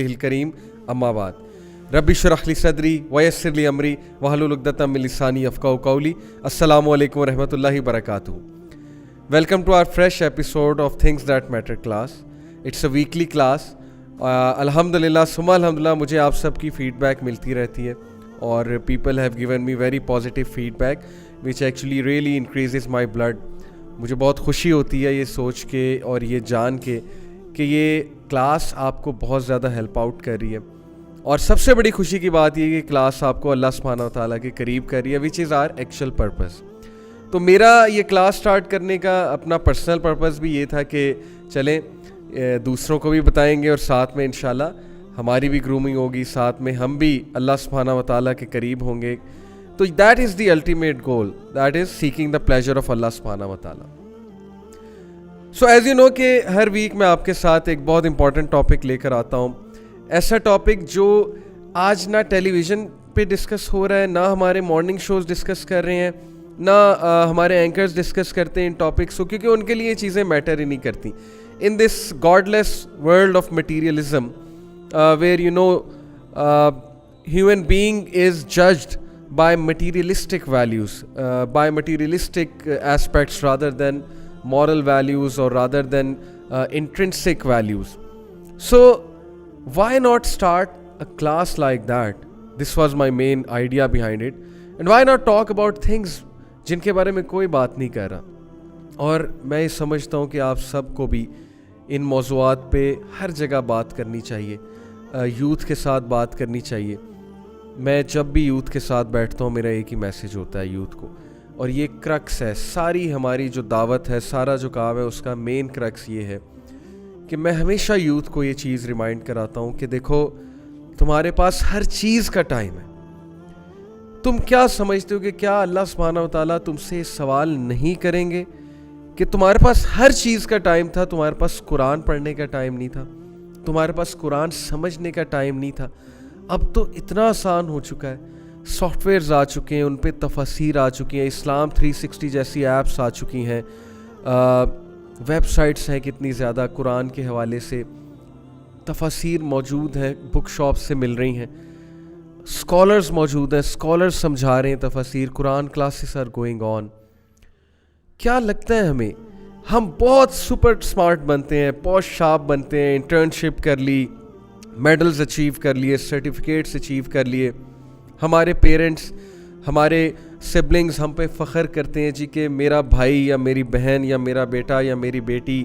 الکریم اما بعد رب اشرح لی صدری ویسر لی امری واحلل عقدۃ من لسانی یفقہوا قولی. السلام علیکم ورحمۃ اللہ وبرکاتہ. Welcome to our fresh episode of things that matter class. It's a weekly class. الحمدللہ ثم الحمدللہ مجھے آپ سب کی فیڈ بیک ملتی رہتی ہے اور people have given me very positive feedback which actually really increases my blood. مجھے بہت خوشی ہوتی ہے یہ سوچ کے اور یہ جان کے کہ یہ کلاس آپ کو بہت زیادہ ہیلپ آؤٹ کر رہی ہے. اور سب سے بڑی خوشی کی بات یہ کہ کلاس آپ کو اللہ سبحانہ و تعالیٰ کے قریب کر رہی ہے وچ از آر ایکچوئل پرپز. تو میرا یہ کلاس سٹارٹ کرنے کا اپنا پرسنل پرپز بھی یہ تھا کہ چلیں دوسروں کو بھی بتائیں گے اور ساتھ میں انشاءاللہ ہماری بھی گرومنگ ہوگی, ساتھ میں ہم بھی اللہ سبحانہ و تعالیٰ کے قریب ہوں گے. تو that is the ultimate goal, that is seeking the pleasure of اللہ سبحانہ و تعالیٰ. سو ایز یو نو کہ ہر ویک میں آپ کے ساتھ ایک بہت امپورٹنٹ ٹاپک لے کر آتا ہوں. ایسا ٹاپک جو آج نہ ٹیلی ویژن پہ ڈسکس ہو رہا ہے, نہ ہمارے مارننگ شوز ڈسکس کر رہے ہیں, نہ ہمارے اینکرز ڈسکس کرتے ہیں ان ٹاپکس کو, کیونکہ ان کے لیے یہ چیزیں میٹر ہی نہیں کرتی. In this godless world of materialism where you know human being is judged by materialistic values, by materialistic aspects rather than moral values or rather than intrinsic values. So why not start a class like that? This was my main idea behind it. And why not talk about things جن کے بارے میں کوئی بات نہیں کر رہا. اور میں یہ سمجھتا ہوں کہ آپ سب کو بھی ان موضوعات پہ ہر جگہ بات کرنی چاہیے, یوتھ کے ساتھ بات کرنی چاہیے. میں جب بھی یوتھ کے ساتھ بیٹھتا ہوں میرا ایک ہی میسیج ہوتا ہے یوتھ کو, اور یہ کرکس ہے ساری ہماری جو دعوت ہے, سارا جو کام ہے اس کا مین کرکس یہ ہے کہ میں ہمیشہ یوتھ کو یہ چیز ریمائنڈ کراتا ہوں کہ دیکھو تمہارے پاس ہر چیز کا ٹائم ہے. تم کیا سمجھتے ہو کہ کیا اللہ سبحانہ و تعالیٰ تم سے سوال نہیں کریں گے کہ تمہارے پاس ہر چیز کا ٹائم تھا, تمہارے پاس قرآن پڑھنے کا ٹائم نہیں تھا, تمہارے پاس قرآن سمجھنے کا ٹائم نہیں تھا. اب تو اتنا آسان ہو چکا ہے, سافٹ ویئرز آ چکے ہیں, ان پہ تفاسیر آ چکی ہیں, اسلام 360 جیسی ایپس آ چکی ہیں, ویب سائٹس ہیں کتنی زیادہ قرآن کے حوالے سے, تفاسیر موجود ہیں, بک شاپ سے مل رہی ہیں, اسکالرز موجود ہیں, اسکالرز سمجھا رہے ہیں تفاسیر, قرآن کلاسز آر گوئنگ آن. کیا لگتا ہے ہمیں ہم بہت سپر سمارٹ بنتے ہیں, پوش شارپ بنتے ہیں, انٹرنشپ کر لی, میڈلز اچیو کر لیے, سرٹیفکیٹس اچیو کر لیے, ہمارے پیرنٹس ہمارے سبلنگز ہم پہ فخر کرتے ہیں جی کہ میرا بھائی یا میری بہن یا میرا بیٹا یا میری بیٹی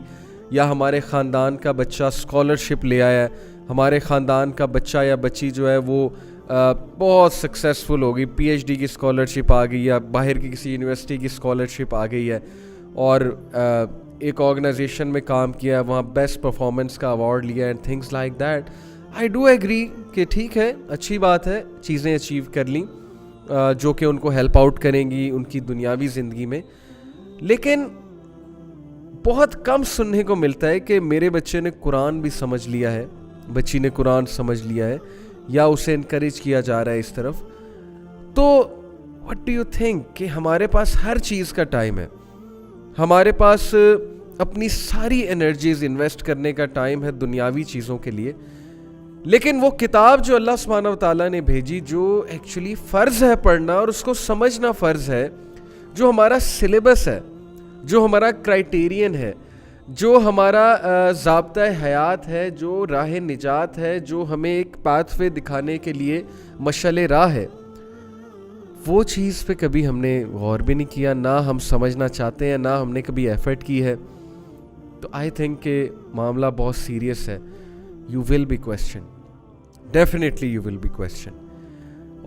یا ہمارے خاندان کا بچہ اسکالرشپ لے آیا ہے, ہمارے خاندان کا بچہ یا بچی جو ہے وہ بہت سکسیزفل ہوگی, پی ایچ ڈی کی اسکالرشپ آ گئی یا باہر کی کسی یونیورسٹی کی اسکالرشپ آ گئی ہے اور ایک آرگنائزیشن میں کام کیا ہے, وہاں بیسٹ پرفارمنس کا ایوارڈ لیا and things like that. I do agree کہ ٹھیک ہے, اچھی بات ہے, چیزیں اچیو کر لیں جو کہ ان کو ہیلپ آؤٹ کریں گی ان کی دنیاوی زندگی میں. لیکن بہت کم سننے کو ملتا ہے کہ میرے بچے نے قرآن بھی سمجھ لیا ہے, بچی نے قرآن سمجھ لیا ہے, یا اسے انکریج کیا جا رہا ہے اس طرف. تو واٹ ڈو یو تھنک کہ ہمارے پاس ہر چیز کا ٹائم ہے, ہمارے پاس اپنی ساری انرجیز انویسٹ کرنے کا ٹائم ہے دنیاوی چیزوں کے لیے. لیکن وہ کتاب جو اللہ سبحانہ و تعالیٰ نے بھیجی, جو ایکچولی فرض ہے پڑھنا اور اس کو سمجھنا فرض ہے, جو ہمارا سلیبس ہے, جو ہمارا کرائٹیرین ہے, جو ہمارا ضابطۂ حیات ہے, جو راہ نجات ہے, جو ہمیں ایک پاتھ وے دکھانے کے لیے مشعل راہ ہے, وہ چیز پہ کبھی ہم نے غور بھی نہیں کیا, نہ ہم سمجھنا چاہتے ہیں, نہ ہم نے کبھی ایفرٹ کی ہے. تو آئی تھنک کہ معاملہ بہت سیریس ہے. You will be questioned. Definitely you will be questioned.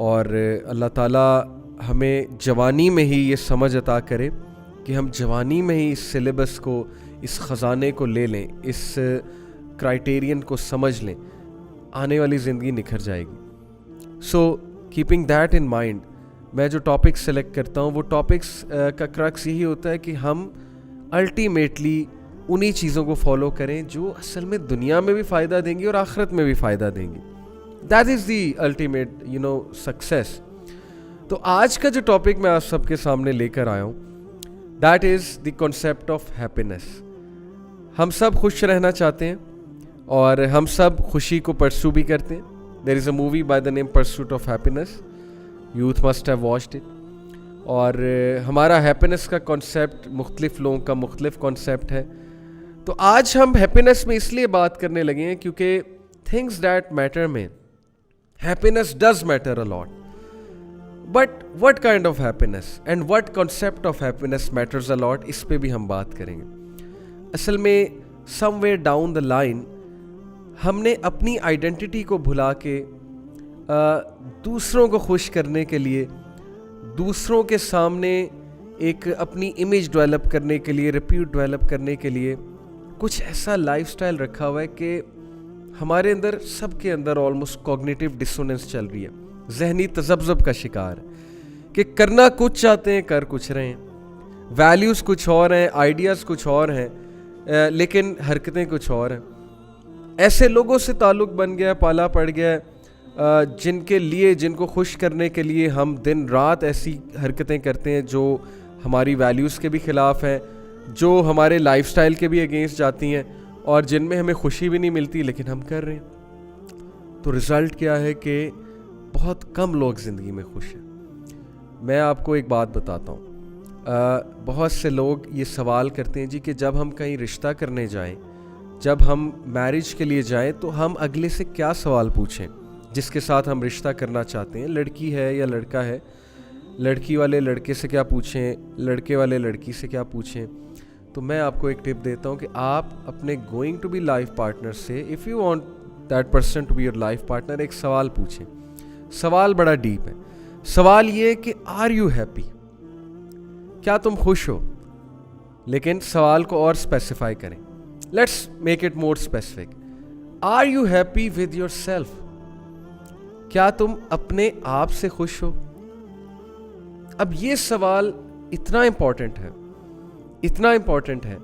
اور اللہ تعالیٰ ہمیں جوانی میں ہی یہ سمجھ عطا کرے کہ ہم جوانی میں ہی اس سلیبس کو, اس خزانے کو لے لیں, اس کرائٹیرین کو سمجھ لیں, آنے والی زندگی نکھر جائے گی. So keeping that in mind میں جو ٹاپکس سلیکٹ کرتا ہوں وہ ٹاپکس کا کرکس یہی ہوتا ہے کہ ہم الٹیمیٹلی انہی چیزوں کو فالو کریں جو اصل میں دنیا میں بھی فائدہ دیں گی اور آخرت میں بھی فائدہ دیں گی. That is the ultimate success. تو آج کا جو ٹاپک میں آپ سب کے سامنے لے کر آیا ہوں, that is the concept of happiness. ہم سب خوش رہنا چاہتے ہیں, اور ہم سب خوشی کو پرسو بھی کرتے ہیں. There is a movie by the name pursuit of happiness, youth must have watched it. اور ہمارا ہیپینس کا کانسیپٹ مختلف لوگوں کا مختلف کانسیپٹ ہے. تو آج ہم ہیپینس میں اس لیے بات کرنے لگے ہیں کیونکہ تھنگس دیٹ میٹر میں happiness does matter a lot. But what kind of happiness and what concept of happiness matters a lot, اس پہ بھی ہم بات کریں گے. اصل میں somewhere down the line ہم نے اپنی آئیڈینٹی کو بھلا کے دوسروں کو خوش کرنے کے لیے, دوسروں کے سامنے ایک اپنی امیج ڈیولپ کرنے کے لیے, ریپیوٹ ڈیولپ کرنے کے لیے کچھ ایسا لائف سٹائل رکھا ہوا ہے کہ ہمارے اندر, سب کے اندر آلموسٹ کوگنیٹیو ڈسوننس چل رہی ہے, ذہنی تذبذب کا شکار کہ کرنا کچھ چاہتے ہیں کر کچھ رہے ہیں, ویلیوز کچھ اور ہیں, آئیڈیاز کچھ اور ہیں, لیکن حرکتیں کچھ اور ہیں. ایسے لوگوں سے تعلق بن گیا, پالا پڑ گیا, جن کے لیے, جن کو خوش کرنے کے لیے ہم دن رات ایسی حرکتیں کرتے ہیں جو ہماری ویلیوز کے بھی خلاف ہیں, جو ہمارے لائف سٹائل کے بھی اگینسٹ جاتی ہیں, اور جن میں ہمیں خوشی بھی نہیں ملتی لیکن ہم کر رہے ہیں. تو رزلٹ کیا ہے کہ بہت کم لوگ زندگی میں خوش ہیں. میں آپ کو ایک بات بتاتا ہوں, بہت سے لوگ یہ سوال کرتے ہیں جی کہ جب ہم کہیں رشتہ کرنے جائیں, جب ہم میرج کے لیے جائیں تو ہم اگلے سے کیا سوال پوچھیں جس کے ساتھ ہم رشتہ کرنا چاہتے ہیں, لڑکی ہے یا لڑکا ہے, لڑکی والے لڑکے سے کیا پوچھیں, لڑکے والے لڑکی سے کیا پوچھیں. تو میں آپ کو ایک ٹپ دیتا ہوں کہ آپ اپنے going to be life partner سے, if you want that person to be your life partner, ایک سوال پوچھیں. سوال بڑا ڈیپ ہے. سوال یہ کہ آر یو ہیپی, کیا تم خوش ہو, لیکن سوال کو اور اسپیسیفائی کریں. Let's make it more specific. Are you happy with yourself, کیا تم اپنے آپ سے خوش ہو. اب یہ سوال اتنا امپورٹنٹ ہے, اتنا امپورٹنٹ ہے.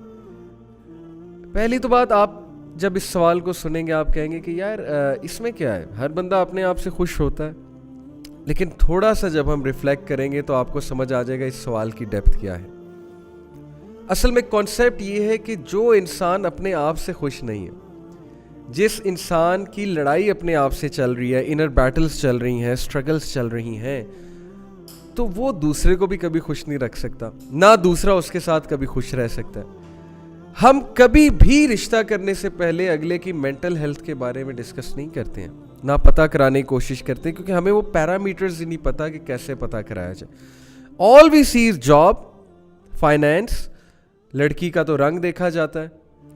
پہلی تو بات, آپ جب اس سوال کو سنیں گے آپ کہیں گے کہ یار اس میں کیا ہے, ہر بندہ اپنے آپ سے خوش ہوتا ہے. لیکن تھوڑا سا جب ہم ریفلیکٹ کریں گے تو آپ کو سمجھ آ جائے گا اس سوال کی ڈیپتھ کیا ہے. اصل میں کانسیپٹ یہ ہے کہ جو انسان اپنے آپ سے خوش نہیں ہے, جس انسان کی لڑائی اپنے آپ سے چل رہی ہے, انر بیٹلز چل رہی ہیں, اسٹرگلز چل رہی ہیں, تو وہ دوسرے کو بھی کبھی خوش نہیں رکھ سکتا, نہ دوسرا اس کے ساتھ کبھی خوش رہ سکتا ہے. ہم کبھی بھی رشتہ کرنے سے پہلے اگلے کی مینٹل ہیلتھ کے بارے میں ڈسکس نہیں کرتے ہیں, نہ پتہ کرانے کی کوشش کرتے ہیں, کیونکہ ہمیں وہ پیرامیٹرز ہی نہیں پتہ کہ کیسے پتہ کرایا جائے. آل وی سی از جاب, فائنینس. لڑکی کا تو رنگ دیکھا جاتا ہے,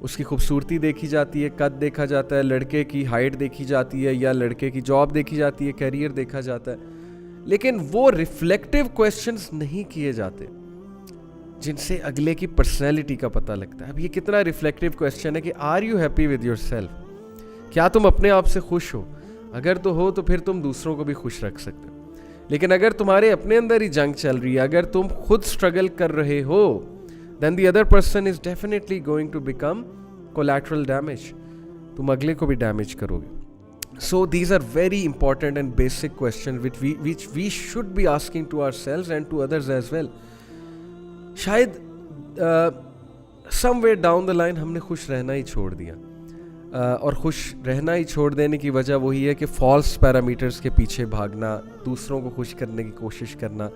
اس کی خوبصورتی دیکھی جاتی ہے, قد دیکھا جاتا ہے, لڑکے کی ہائٹ دیکھی جاتی ہے, یا لڑکے کی جاب دیکھی جاتی ہے, کیریئر دیکھا جاتا ہے. لیکن وہ ریفلیکٹیو کویسچنز نہیں کیے جاتے جن سے اگلے کی پرسنالٹی کا پتہ لگتا ہے. اب یہ کتنا ریفلیکٹیو کویسچن ہے کہ are you happy with yourself, کیا تم اپنے آپ سے خوش ہو. اگر تو ہو تو پھر تم دوسروں کو بھی خوش رکھ سکتے ہو. لیکن اگر تمہارے اپنے اندر ہی جنگ چل رہی ہے, اگر تم خود اسٹرگل کر رہے ہو, then the other person is definitely going to become collateral damage. تم اگلے کو بھی ڈیمیج کرو گے. So these are very important and basic questions which we should be asking to ourselves and to others as well. شاید somewhere down the line ہم نے خوش رہنا ہی چھوڑ دیا, اور خوش رہنا ہی چھوڑ دینے کی وجہ وہی ہے کہ فالس پیرامیٹرز کے پیچھے بھاگنا, دوسروں کو خوش کرنے کی کوشش کرنا.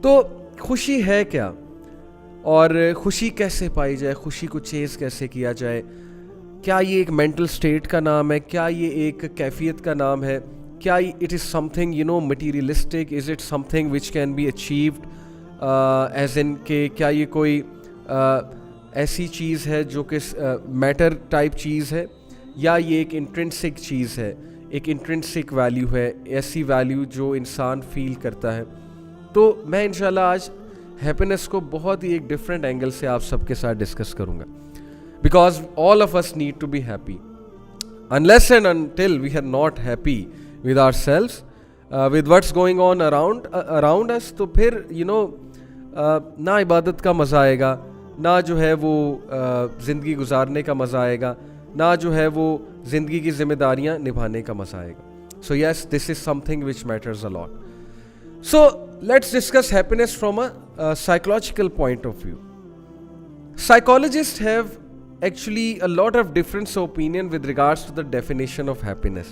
تو خوشی ہے کیا, اور خوشی کیسے پائی جائے, خوشی کو چیز کیسے کیا جائے. کیا یہ ایک مینٹل سٹیٹ کا نام ہے, کیا یہ ایک کیفیت کا نام ہے, کیا it is something materialistic, is it something which can be achieved as in کہ کیا یہ کوئی ایسی چیز ہے جو کہ میٹر ٹائپ چیز ہے, یا یہ ایک انٹرنسک چیز ہے, ایک انٹرنسک ویلیو ہے, ایسی ویلیو جو انسان فیل کرتا ہے. تو میں انشاءاللہ آج ہیپینس کو بہت ہی ایک ڈفرینٹ اینگل سے آپ سب کے ساتھ ڈسکس کروں گا, because all of us need to be happy. unless and until we are not happy with ourselves, with what's going on around us, تو پھر نہ عبادت کا مزہ آئے گا, نہ جو ہے وہ زندگی گزارنے کا مزہ آئے گا, نہ جو ہے وہ زندگی کی ذمہ داریاں نبھانے کا مزہ آئے گا. So yes, this is something which matters a lot. So let's discuss happiness from a psychological point of view. Psychologists have actually a lot of difference of opinion with regards to the definition of happiness.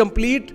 complete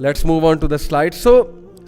Let's move on to the slide. So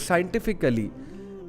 scientifically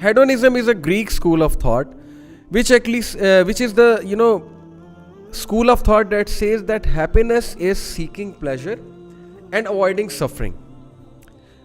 Hedonism is a Greek school of thought, which is the school of thought that says that happiness is seeking pleasure and avoiding suffering.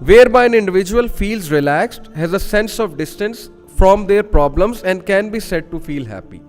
whereby an individual feels relaxed, has a sense of distance from their problems and can be said to feel happy.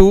2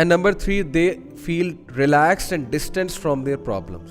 and number 3 they feel relaxed and distanced from their problems.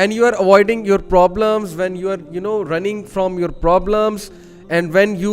and you are avoiding your problems, when you are running from your problems, and when you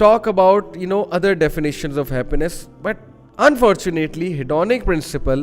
talk about other definitions of happiness, but unfortunately hedonic principle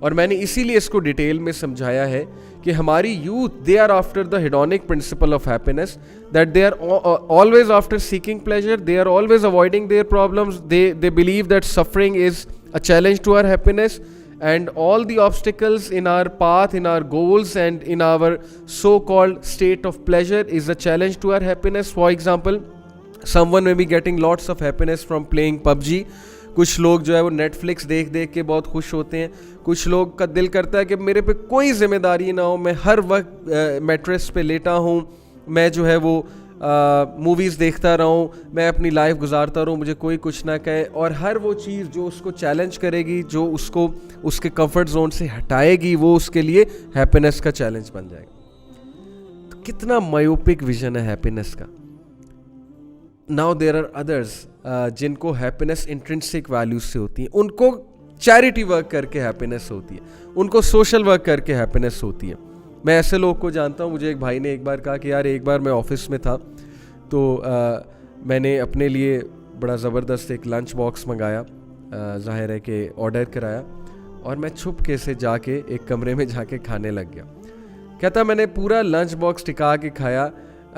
اور میں نے اسی لیے اس کو detail میں سمجھایا ہے کہ ہماری youth they are after the hedonic principle of happiness, that they are always after seeking pleasure, they are always avoiding their problems, they believe that suffering is a challenge to our happiness, and all the obstacles in our path, in our goals and in our so-called state of pleasure is a challenge to our happiness. For example, someone may be getting lots of happiness from playing PUBG. کچھ لوگ جو ہے وہ net flicks دیکھ دیکھ کے بہت خوش ہوتے ہیں. کچھ لوگ کا دل کرتا ہے کہ میرے پہ کوئی ذمہ داری نہ ہو, میں ہر وقت میٹریس پہ لیٹا ہوں, میں جو ہے وہ موویز دیکھتا رہوں, میں اپنی لائف گزارتا رہوں, مجھے کوئی کچھ نہ کہے. اور ہر وہ چیز جو اس کو چیلنج کرے گی, جو اس کو اس کے کمفرٹ زون سے ہٹائے گی, وہ اس کے لیے ہیپینس کا چیلنج بن جائے گا. تو کتنا مایوپک ویژن ہے ہیپینس کا. ناؤ دیر آر ادرس جن کو ہیپینس انٹرنسک ویلیوز سے ہوتی ہیں, ان کو چیریٹی ورک کر کے ہیپینس ہوتی ہے, ان کو سوشل ورک کر کے ہیپینس ہوتی ہے. میں ایسے لوگ کو جانتا ہوں. مجھے ایک بھائی نے ایک بار کہا کہ یار ایک بار میں آفس میں تھا تو میں نے اپنے لیے بڑا زبردست ایک لنچ باکس منگایا, ظاہر ہے کہ آرڈر کرایا, اور میں چھپ کے سے جا کے ایک کمرے میں جا کے کھانے لگ گیا. کہتا میں نے پورا لنچ باکس ٹکا کے کھایا,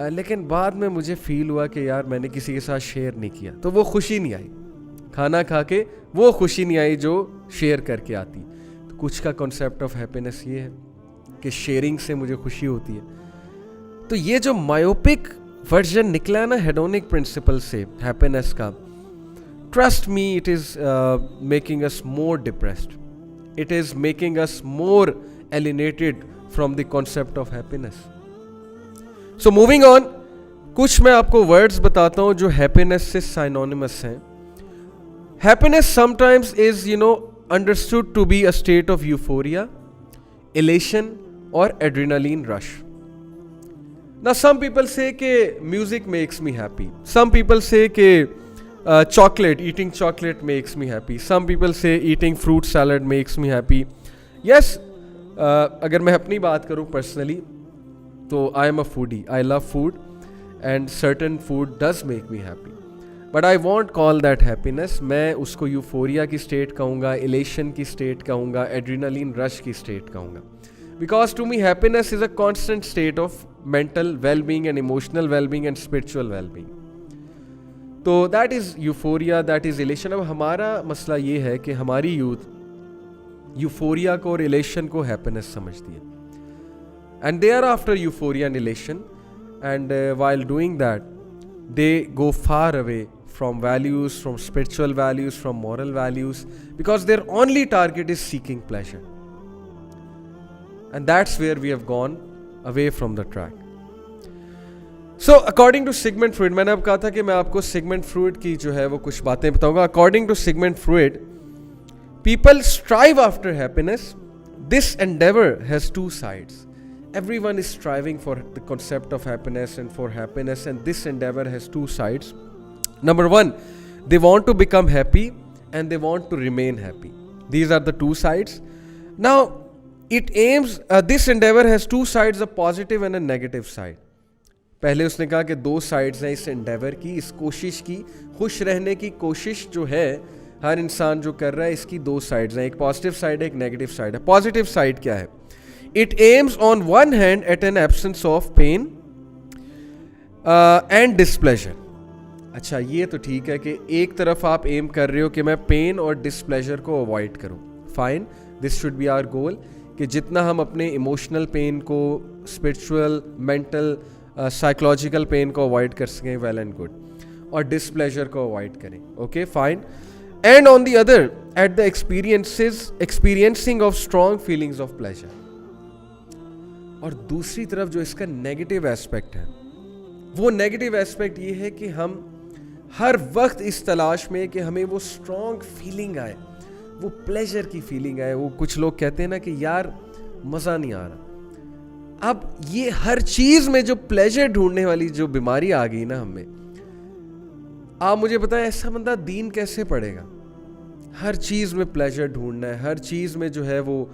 لیکن بعد میں مجھے فیل ہوا کہ یار میں نے کسی کے ساتھ شیئر نہیں کیا, تو وہ خوشی نہیں آئی. کھانا کھا کے وہ خوشی نہیں آئی جو شیئر کر کے آتی. تو کچھ کا کنسیپٹ آف ہیپینس یہ ہے کہ شیئرنگ سے مجھے خوشی ہوتی ہے. تو یہ جو مایوپک ورژن نکلا نا ہیڈونک پرنسپل سے ہیپینس کا, trust me it is making us more depressed, it is making us more alienated from the concept of happiness. So moving on, کچھ میں آپ کو ورڈز بتاتا ہوں جو ہیپینس سے سائنونیمس ہیں. Happiness some times is understood to be a state of euphoria, elation or adrenaline rush. Now some people say کہ music makes me happy. Some people say کہ eating chocolate makes me happy. Some people say eating fruit salad makes me happy. Yes, اگر میں اپنی بات کروں personally تو I am a foodie. I love food and certain food does make me happy. But I won't call that happiness. میں اس کو euphoria کی state کہوں گا, elation کی state کہوں گا, adrenaline rush کی state کہوں گا. Because to me happiness is a constant state of mental well-being and emotional well-being and spiritual well-being. تو that is euphoria, that is elation. اب ہمارا مسئلہ یہ ہے کہ ہماری یوتھ یوفوریا کو اور elation کو happiness سمجھتی ہے. And they are after euphoria and elation, and while doing that they go far away from values, from spiritual values, from moral values, because their only target is seeking pleasure. And that's where we have gone away from the track. So according to Sigmund Freud, میں نے اب کہا تھا کہ میں آپ کو Sigmund Freud کی جو ہے وہ کچھ باتیں بتاؤں گا. According to Sigmund Freud, people strive after happiness. This endeavor has two sides. Everyone is striving for the concept of happiness and for happiness, and this endeavor has two sides. Number one, they want to become happy and they want to remain happy. These are the two sides. Now, it aims, this endeavor has two sides, a positive and a negative side. پہلے اس نے کہا کہ دو sides ہیں اس endeavour کی, اس کوشش کی, خوش رہنے کی کوشش جو ہے ہر انسان جو کر رہا ہے, اس کی دو سائڈز ہیں, ایک پازیٹیو سائڈ ہے, ایک نیگیٹو سائڈ ہے. پازیٹیو سائڈ کیا ہے؟ It aims on one hand at an absence of pain and displeasure. اچھا یہ تو ٹھیک ہے کہ ایک طرف آپ ایم کر رہے ہو کہ میں پین اور ڈسپلیجر کو اوائڈ کروں. Fine, this should be our goal کہ جتنا ہم اپنے ایموشنل پین کو, اسپرچول, مینٹل, سائیکولوجیکل پین کو اوائڈ کر سکیں, ویل اینڈ گڈ, اور ڈسپلیجر کو اوائڈ کریں. Okay fine. And on the other at the experiencing of strong feelings of pleasure. اور دوسری طرف جو اس کا نیگیٹو ایسپیکٹ ہے, وہ نیگیٹو ایسپیکٹ یہ ہے کہ ہم ہر وقت اس تلاش میں کہ ہمیں وہ اسٹرانگ فیلنگ آئے, وہ پلیجر کی فیلنگ آئے. وہ کچھ لوگ کہتے ہیں نا کہ یار مزہ نہیں آ رہا. اب یہ ہر چیز میں جو پلیجر ڈھونڈنے والی جو بیماری آ گئی نا ہم میں, آپ مجھے بتائیں ایسا بندہ دین کیسے پڑھے گا؟ ہر چیز میں پلیجر ڈھونڈنا ہے, ہر چیز میں جو ہے وہ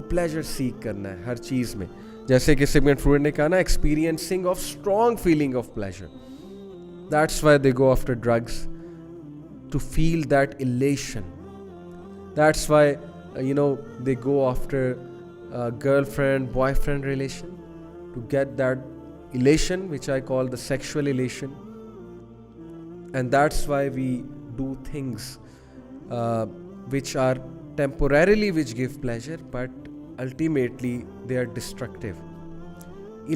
پلیجر سیک کرنا ہے ہر چیز میں. جیسے کہ سیگمنٹ فروئڈ نے کہا نا, experiencing of strong feeling of pleasure. That's why they go after drugs to feel that elation. That's why they go after a girlfriend boyfriend relation to get that elation, which I call the sexual elation. And that's why we do things which are temporarily which give pleasure but ultimately they are destructive.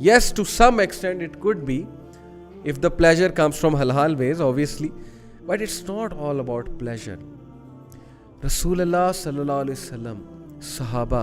yes, to some extent it could be if the pleasure comes from halal ways, obviously, but it's not all about pleasure. Rasulullah sallallahu alaihi wasallam, sahaba,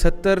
70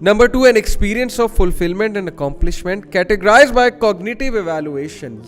Number 2, an experience of fulfillment and accomplishment categorized by cognitive evaluation.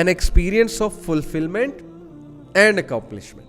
An experience of fulfillment and accomplishment.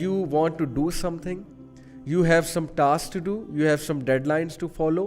you want to do something, you have some tasks to do, you have some deadlines to follow.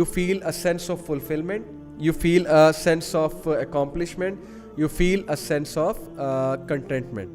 you feel a sense of fulfillment, you feel a sense of accomplishment, you feel a sense of contentment.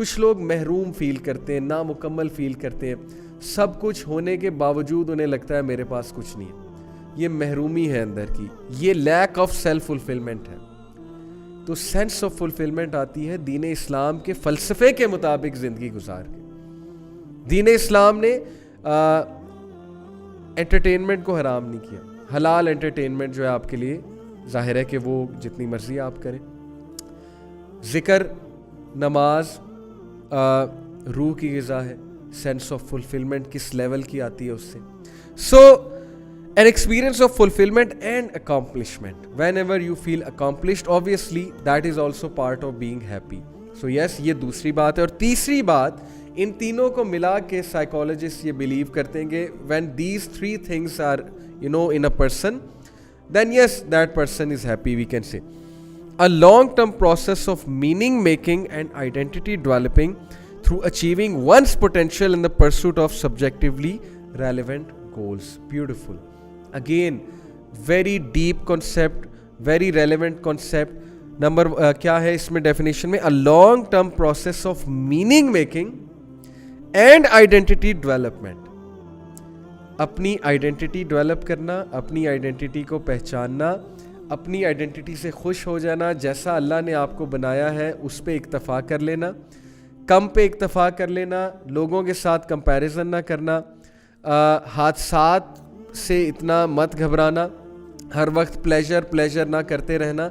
کچھ لوگ محروم فیل کرتے ہیں, نامکمل فیل کرتے ہیں, سب کچھ ہونے کے باوجود انہیں لگتا ہے میرے پاس کچھ نہیں ہے. یہ محرومی ہے اندر کی, یہ لیک آف سیلف فلفلمنٹ ہے. تو سینس آف فلفلمنٹ آتی ہے دین اسلام کے فلسفے کے مطابق زندگی گزار کے. دین اسلام نے انٹرٹینمنٹ کو حرام نہیں کیا. حلال انٹرٹینمنٹ جو ہے آپ کے لیے ظاہر ہے کہ وہ جتنی مرضی آپ کریں. ذکر, نماز روح کی غذا ہے. سینس آف فلفلمنٹ کس لیول کی آتی ہے اس سے. سو an experience of fulfillment and accomplishment. Whenever you feel accomplished, obviously that is also part of being happy. So yes, یہ دوسری بات ہے. اور تیسری بات, ان تینوں کو ملا کے psychologists یہ believe کرتے ہیں کہ when these three things are in a person, then yes, that person is happy, we can say. A long-term process of meaning making and identity developing through achieving one's potential in the pursuit of subjectively relevant goals. Beautiful. Again, very deep concept, very relevant concept. Number کیا ہے اس میں definition میں, a long term process of meaning making and identity development. اپنی identity develop کرنا, اپنی identity کو پہچاننا, اپنی identity سے خوش ہو جانا, جیسا اللہ نے آپ کو بنایا ہے اس پہ اکتفا کر لینا, کم پہ اکتفا کر لینا, لوگوں کے ساتھ کمپیریزن نہ کرنا, حادثات سے اتنا مت گھبرانا, ہر وقت پلیجر نہ کرتے رہنا.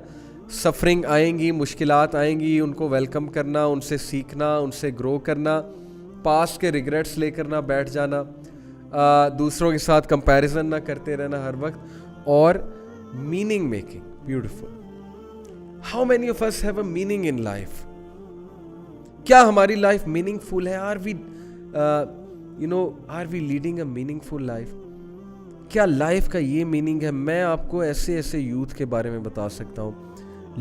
سفرنگ آئیں گی, مشکلات آئیں گی, ان کو ویلکم کرنا, ان سے سیکھنا, ان سے گرو کرنا, پاس کے ریگریٹس لے کر نہ بیٹھ جانا, دوسروں کے ساتھ کمپیریزن نہ کرتے رہنا ہر وقت, اور meaning making. Beautiful. How many of us have a meaning in life? کیا ہماری لائف میننگ فل ہے؟ Are we leading a meaningful life? کیا لائف کا یہ میننگ ہے؟ میں آپ کو ایسے یوتھ کے بارے میں بتا سکتا ہوں,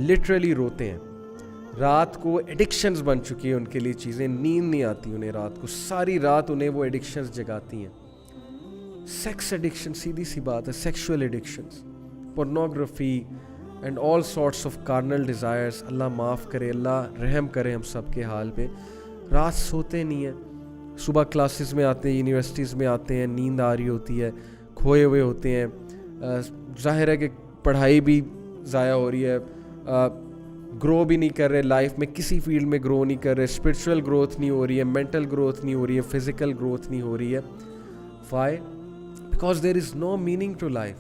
لٹرلی روتے ہیں, رات کو ایڈکشنز بن چکی ہیں ان کے لیے چیزیں, نیند نہیں آتی انہیں رات کو, ساری رات انہیں وہ ایڈکشنز جگاتی ہیں. سیکس ایڈکشن, سیدھی سی بات ہے, sexual addictions, pornography and all sorts of carnal desires. اللہ معاف کرے, اللہ رحم کرے ہم سب کے حال پہ. رات سوتے نہیں ہیں, صبح کلاسز میں آتے ہیں, یونیورسٹیز میں آتے ہیں, نیند آ رہی ہوتی ہے, کھوئے ہوئے ہوتے ہیں. ظاہر ہے کہ پڑھائی بھی ضائع ہو رہی ہے, گرو بھی نہیں کر رہے لائف میں, کسی فیلڈ میں گرو نہیں کر رہے, اسپرچول گروتھ نہیں ہو رہی ہے, مینٹل گروتھ نہیں ہو رہی ہے, فزیکل گروتھ نہیں ہو رہی ہے. Why? Because there is no meaning to life.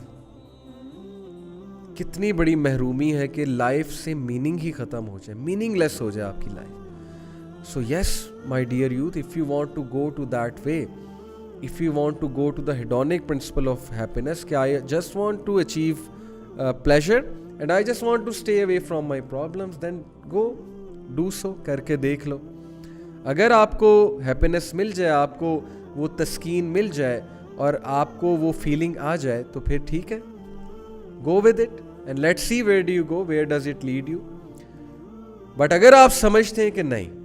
کتنی بڑی محرومی ہے کہ لائف سے میننگ ہی ختم ہو جائے, میننگ لیس ہو جائے آپ کی life. So yes my dear youth, if you want to go to that way, if you want to go to the hedonic principle of happiness, کہ I just want to achieve pleasure and I just want to stay away from my problems, then go do so. کر کے دیکھ لو. اگر آپ کو happiness مل جائے, آپ کو وہ تسکین مل جائے اور آپ کو وہ فیلنگ آ جائے تو پھر ٹھیک ہے, go with it and let's see where do you go, where does it lead you. But اگر آپ سمجھتے ہیں کہ نہیں,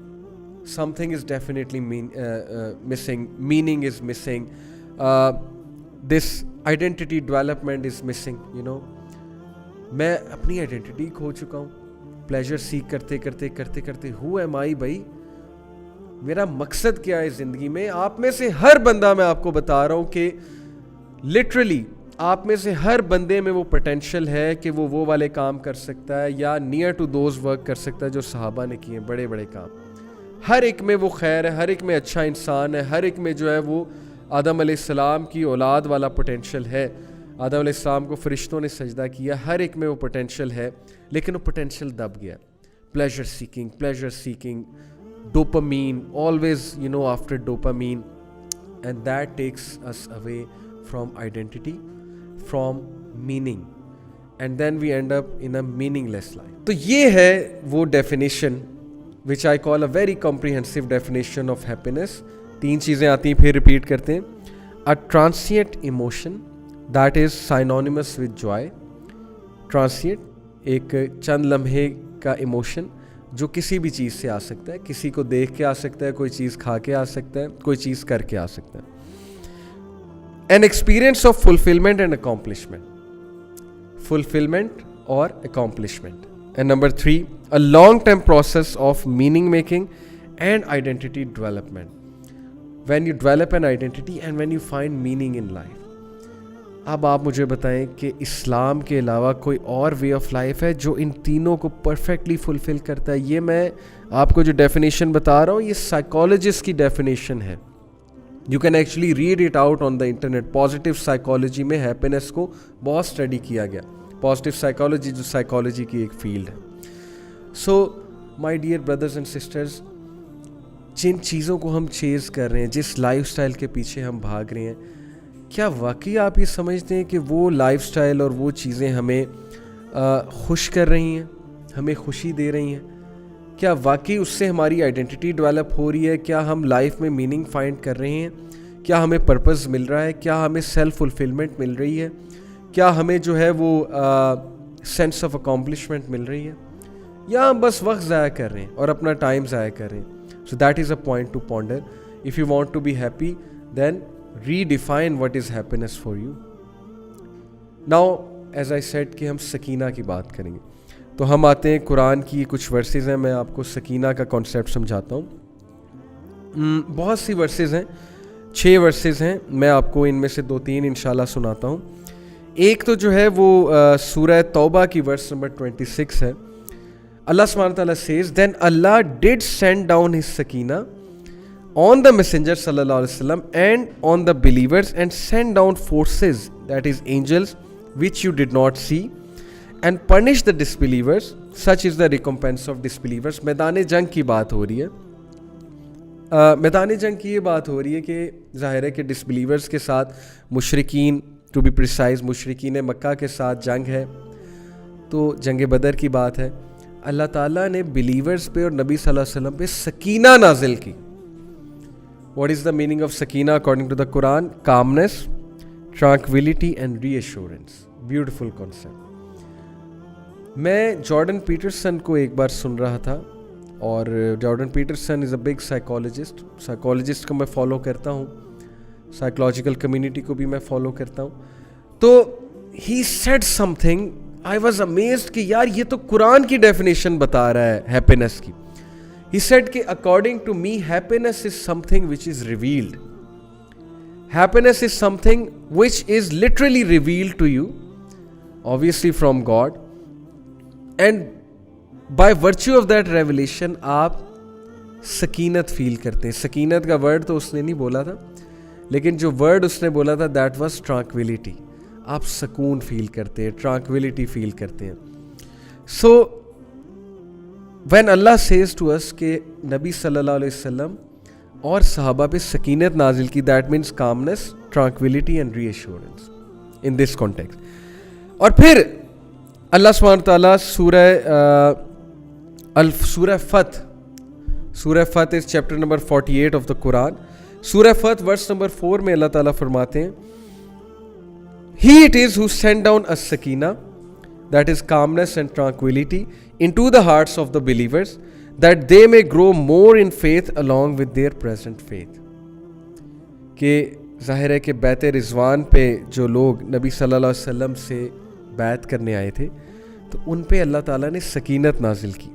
something is definitely missing, meaning is missing, this identity development is missing, میں اپنی آئیڈینٹی کھو چکا ہوں, پلیجر سیکھ کرتے who am I بھائی, میرا مقصد کیا ہے زندگی میں. آپ میں سے ہر بندہ, میں آپ کو بتا رہا ہوں کہ لٹرلی آپ میں سے ہر بندے میں وہ پوٹینشیل ہے کہ وہ والے کام کر سکتا ہے, یا نیئر ٹو دوز ورک کر سکتا ہے جو صحابہ نے کیے, بڑے بڑے کام. ہر ایک میں وہ خیر ہے, ہر ایک میں اچھا انسان ہے, ہر ایک میں جو ہے وہ آدم علیہ السلام کی اولاد والا پوٹینشیل ہے. آدم علیہ السلام کو فرشتوں نے سجدہ کیا, ہر ایک میں وہ پوٹینشیل ہے, لیکن وہ پوٹینشیل دب گیا. Pleasure seeking, dopamine, always after dopamine, and that takes us away from identity, from meaning, and then we end up in a meaningless life. تو یہ ہے وہ definition which I call a very comprehensive definition of happiness. 3 چیزیں آتی ہیں, پھر repeat کرتے ہیں. A transient emotion that is synonymous with joy. Transient, ایک چند لمحے کا ایموشن جو کسی بھی چیز سے آ سکتا ہے, کسی کو دیکھ کے آ سکتا ہے, کوئی چیز کھا کے آ سکتا ہے, کوئی چیز کر کے آ سکتا ہے. An experience of fulfillment and accomplishment. Fulfillment اور accomplishment. And number 3, a long-term process of meaning making and identity development. When you develop an identity and when you find meaning in life. اب آپ مجھے بتائیں کہ اسلام کے علاوہ کوئی اور وے آف لائف ہے جو ان تینوں کو پرفیکٹلی فلفل کرتا ہے؟ یہ میں آپ کو جو ڈیفینیشن بتا رہا ہوں یہ سائیکالوجسٹ کی ڈیفینیشن ہے. You can actually read it out on the internet. Positive psychology میں ہیپینس کو بہت اسٹڈی کیا گیا. پازیٹیو سائیکالوجی جو سائیکالوجی کی ایک فیلڈ ہے. So my dear brothers and sisters, جن چیزوں کو ہم چیز کر رہے ہیں, جس لائف سٹائل کے پیچھے ہم بھاگ رہے ہیں, کیا واقعی آپ یہ سمجھتے ہیں کہ وہ لائف سٹائل اور وہ چیزیں ہمیں خوش کر رہی ہیں, ہمیں خوشی دے رہی ہیں؟ کیا واقعی اس سے ہماری آئیڈینٹی ڈیولپ ہو رہی ہے؟ کیا ہم لائف میں میننگ فائنڈ کر رہے ہیں؟ کیا ہمیں پرپز مل رہا ہے؟ کیا ہمیں سیلف فلفلمنٹ مل رہی ہے؟ کیا ہمیں جو ہے وہ سینس آف اکمپلشمنٹ مل رہی ہے؟ یا ہم بس وقت ضائع کر رہے ہیں اور اپنا ٹائم ضائع کر رہے ہیں؟ So that is a point to ponder. If you want to be happy then redefine what is happiness for you. Now as I said کہ ہم سکینہ کی بات کریں گے, تو ہم آتے ہیں قرآن کی کچھ ورسز ہیں. میں آپ کو سکینہ کا کانسیپٹ سمجھاتا ہوں. بہت سی ورسز ہیں, 6 ورسز ہیں. میں آپ کو ان میں سے 2-3 انشاءاللہ سناتا ہوں. ایک تو جو ہے وہ سورہ توبہ کی ورس نمبر 26 ہے. اللہ سبحانہ وتعالیٰ says then Allah did send down his sakina on the messenger sallallahu alaihi wasallam and on the believers and send down forces, that is angels, which you did not see, and punish the disbelievers. Such is the recompense of disbelievers. میدان جنگ کی بات ہو رہی ہے. میدان جنگ کی یہ بات ہو رہی ہے کہ ظاہر ہے کہ ڈسبلیورز کے ساتھ مشرکین, ٹو بی پریسائز مشرکین مکہ کے ساتھ جنگ ہے. تو جنگ بدر کی بات ہے. اللہ تعالیٰ نے بلیورز پہ اور نبی صلی اللہ علیہ وسلم پہ سکینہ نازل کی. What is the meaning of sakina according to the Quran? Calmness, tranquility and reassurance. Beautiful concept. میں جارڈن پیٹرسن کو ایک بار سن رہا تھا, اور Jordan Peterson is a big psychologist. Psychologist کو میں فالو کرتا ہوں, سائیکولوجیکل کمیونٹی کو بھی میں فالو کرتا ہوں. تو ہی sad some thing, I was amazed کہ یار یہ تو قرآن کی ڈیفینیشن بتا رہا ہے ہیپینس کی. He said کہ according to me happiness is something which is revealed. Happiness is something which is literally revealed to you, obviously from God. And by virtue of that revelation آپ سکینت فیل کرتے ہیں. سکینت کا word تو اس نے نہیں بولا تھا, لیکن جو ورڈ اس نے بولا تھا that was tranquility. آپ سکون فیل کرتے ہیں, tranquility فیل کرتے ہیں. So when Allah says to us کہ نبی صلی اللہ علیہ وسلم اور صحابہ پہ سکینت نازل کی, that means calmness, tranquility and reassurance in this context. اور پھر اللہ سبحانہ تعالیٰ سورہ فتح is chapter number 48 of the Quran. سورہ فتح verse number 4 میں اللہ تعالیٰ فرماتے ہیں He it is who sent down as-sakina, that is calmness and tranquility, into the hearts of the believers, that they may grow more in faith along with their present faith. کہ ظاہر ہے کہ بیت رضوان پہ جو لوگ نبی صلی اللہ علیہ وسلم سے بیعت کرنے آئے تھے, تو ان پہ اللہ تعالیٰ نے سکینت نازل کی,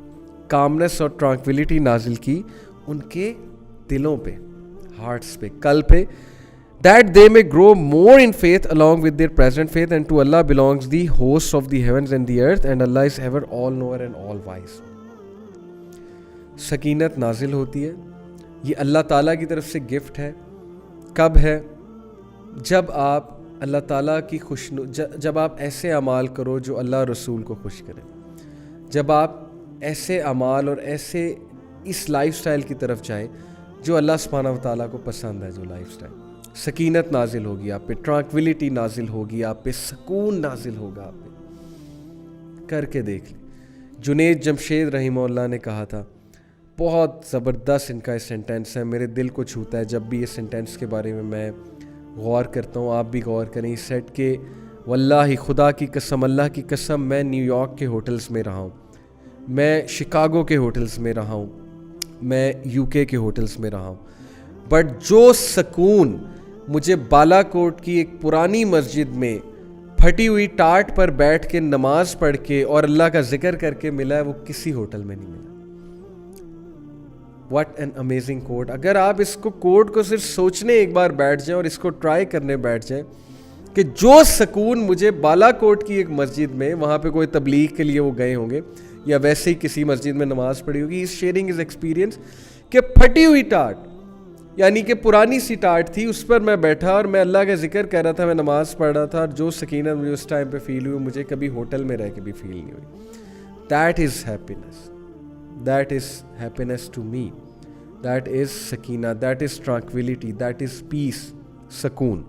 کامنس اور ٹرانکویلٹی نازل کی ان کے دلوں پہ, ہارٹس پہ, قلب پہ, that they may grow more in faith along with their present faith, and to Allah belongs the hosts of the heavens and the earth, and Allah is ever all knower and all wise. سکینت نازل ہوتی ہے, یہ اللہ تعالیٰ کی طرف سے gift ہے. کب ہے؟ جب آپ اللہ تعالیٰ کی جب آپ ایسے اعمال کرو جو اللہ رسول کو خوش کرے, جب آپ ایسے اعمال اور ایسے اس لائف سٹائل کی طرف جائیں جو اللہ سبحانہ و تعالیٰ کو پسند ہے, جو لائف سٹائل, سکینت نازل ہوگی آپ پہ, ٹرانکویلٹی نازل ہوگی آپ پہ, سکون نازل ہوگا آپ پہ. کر کے دیکھ لیں. جنید جمشید رحمہ اللہ نے کہا تھا, بہت زبردست ان کا یہ سینٹینس ہے, میرے دل کو چھوتا ہے جب بھی اس سینٹینس کے بارے میں غور کرتا ہوں, آپ بھی غور کریں. اس سیٹ کہ واللہ خدا کی قسم, اللہ کی قسم, میں نیو یارک کے ہوٹلز میں رہا ہوں, میں شکاگو کے ہوٹلز میں رہا ہوں, میں یو کے ہوٹلز میں رہا ہوں, بٹ جو سکون مجھے بالا کوٹ کی ایک پرانی مسجد میں پھٹی ہوئی ٹاٹ پر بیٹھ کے نماز پڑھ کے اور اللہ کا ذکر کر کے ملا ہے, وہ کسی ہوٹل میں نہیں ملا. واٹ این امیزنگ کوٹ. اگر آپ اس کوٹ کو صرف سوچنے ایک بار بیٹھ جائیں اور اس کو ٹرائی کرنے بیٹھ جائیں کہ جو سکون مجھے بالا کوٹ کی ایک مسجد میں, وہاں پہ کوئی تبلیغ کے لیے وہ گئے ہوں گے یا ویسے ہی کسی مسجد میں نماز پڑھی ہوگی, از شیئرنگ ہز ایکسپیرینس کہ پھٹی ہوئی ٹاٹ, یعنی کہ پرانی سی ٹاٹ تھی, اس پر میں بیٹھا اور میں اللہ کا ذکر کر رہا تھا, میں نماز پڑھ رہا تھا, اور جو سکینت مجھے اس ٹائم پہ فیل ہوئی مجھے کبھی ہوٹل میں رہ کے بھی فیل نہیں ہوئی. That is happiness, that is happiness to me, that is سکینہ, that is tranquility, that is peace, سکون.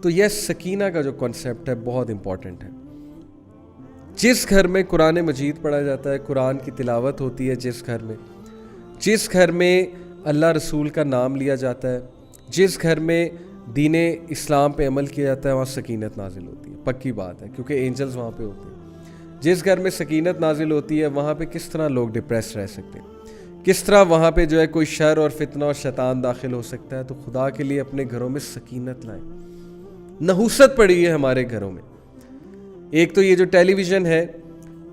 تو یہ سکینہ کا جو کنسیپٹ ہے بہت امپورٹنٹ ہے. جس گھر میں قرآن مجید پڑھا جاتا ہے, قرآن کی تلاوت ہوتی ہے, جس گھر میں اللہ رسول کا نام لیا جاتا ہے, جس گھر میں دین اسلام پہ عمل کیا جاتا ہے, وہاں سکینت نازل ہوتی ہے. پکی بات ہے, کیونکہ اینجلز وہاں پہ ہوتے ہیں. جس گھر میں سکینت نازل ہوتی ہے وہاں پہ کس طرح لوگ ڈپریس رہ سکتے ہیں, کس طرح وہاں پہ جو ہے کوئی شر اور فتنہ اور شیطان داخل ہو سکتا ہے. تو خدا کے لیے اپنے گھروں میں سکینت لائیں. نحوست پڑی ہے ہمارے گھروں میں. ایک تو یہ جو ٹیلی ویژن ہے,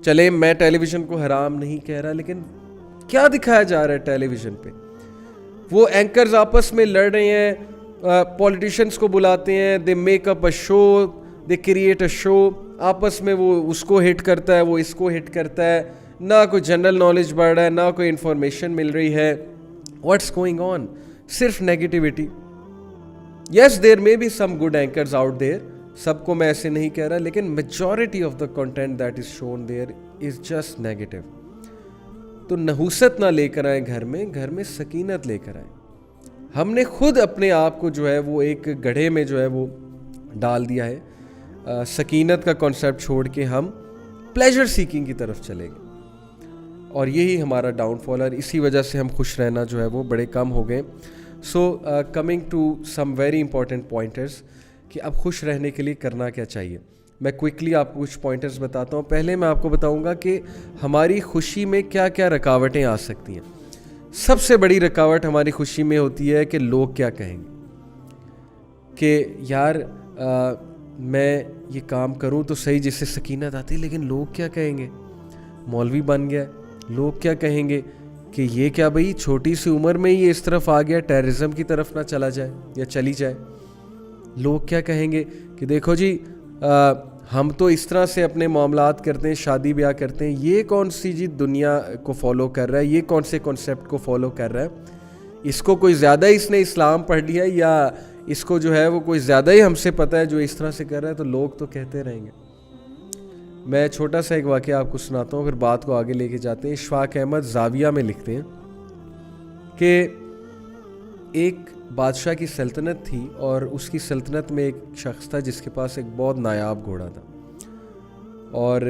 چلے میں ٹیلی ویژن کو حرام نہیں کہہ رہا, لیکن کیا دکھایا جا رہا ہے ٹیلی ویژن پہ؟ وہ اینکرز آپس میں لڑ رہے ہیں, پولیٹیشینس کو بلاتے ہیں, they make up a show, they create a شو, آپس میں وہ اس کو ہٹ کرتا ہے, وہ اس کو ہٹ کرتا ہے, نہ کوئی جنرل نالج بڑھ رہا ہے, نہ کوئی انفارمیشن مل رہی ہے. What's going on? صرف negativity. Yes there may be some good anchors out there, سب کو میں ایسے نہیں کہہ رہا, لیکن majority of the content that is shown there is just negative. تو نحوست نہ لے کر آئیں گھر میں سکینت لے کر آئیں. ہم نے خود اپنے آپ کو جو ہے وہ ایک گڑھے میں جو ہے وہ ڈال دیا ہے. سکینت کا کانسیپٹ چھوڑ کے ہم پلیجر سیکنگ کی طرف چلے گئے, اور یہی ہمارا ڈاؤن فال ہے, اور اسی وجہ سے ہم خوش رہنا جو ہے وہ بڑے کم ہو گئے. So coming to some very important pointers کہ اب خوش رہنے کے لیے کرنا کیا چاہیے. میں کوئکلی آپ کو کچھ پوائنٹرز بتاتا ہوں. پہلے میں آپ کو بتاؤں گا کہ ہماری خوشی میں کیا کیا رکاوٹیں آ سکتی ہیں. سب سے بڑی رکاوٹ ہماری خوشی میں ہوتی ہے کہ لوگ کیا کہیں گے, کہ یار میں یہ کام کروں تو صحیح جس سے سکینت آتی, لیکن لوگ کیا کہیں گے, مولوی بن گیا, لوگ کیا کہیں گے کہ یہ کیا بھائی چھوٹی سی عمر میں ہی اس طرف آ گیا, ٹیررزم کی طرف نہ چلا جائے یا چلی جائے. لوگ کیا کہیں گے کہ دیکھو جی ہم تو اس طرح سے اپنے معاملات کرتے ہیں, شادی بیاہ کرتے ہیں, یہ کون سی جی دنیا کو فالو کر رہا ہے, یہ کون سے کنسیپٹ کو فالو کر رہا ہے, اس کو کوئی زیادہ اس نے اسلام پڑھ لیا یا اس کو جو ہے وہ کوئی زیادہ ہی ہم سے پتہ ہے جو اس طرح سے کر رہا ہے. تو لوگ تو کہتے رہیں گے. میں چھوٹا سا ایک واقعہ آپ کو سناتا ہوں, پھر بات کو آگے لے کے جاتے ہیں. اشفاق احمد زاویہ میں لکھتے ہیں کہ ایک بادشاہ کی سلطنت تھی, اور اس کی سلطنت میں ایک شخص تھا جس کے پاس ایک بہت نایاب گھوڑا تھا, اور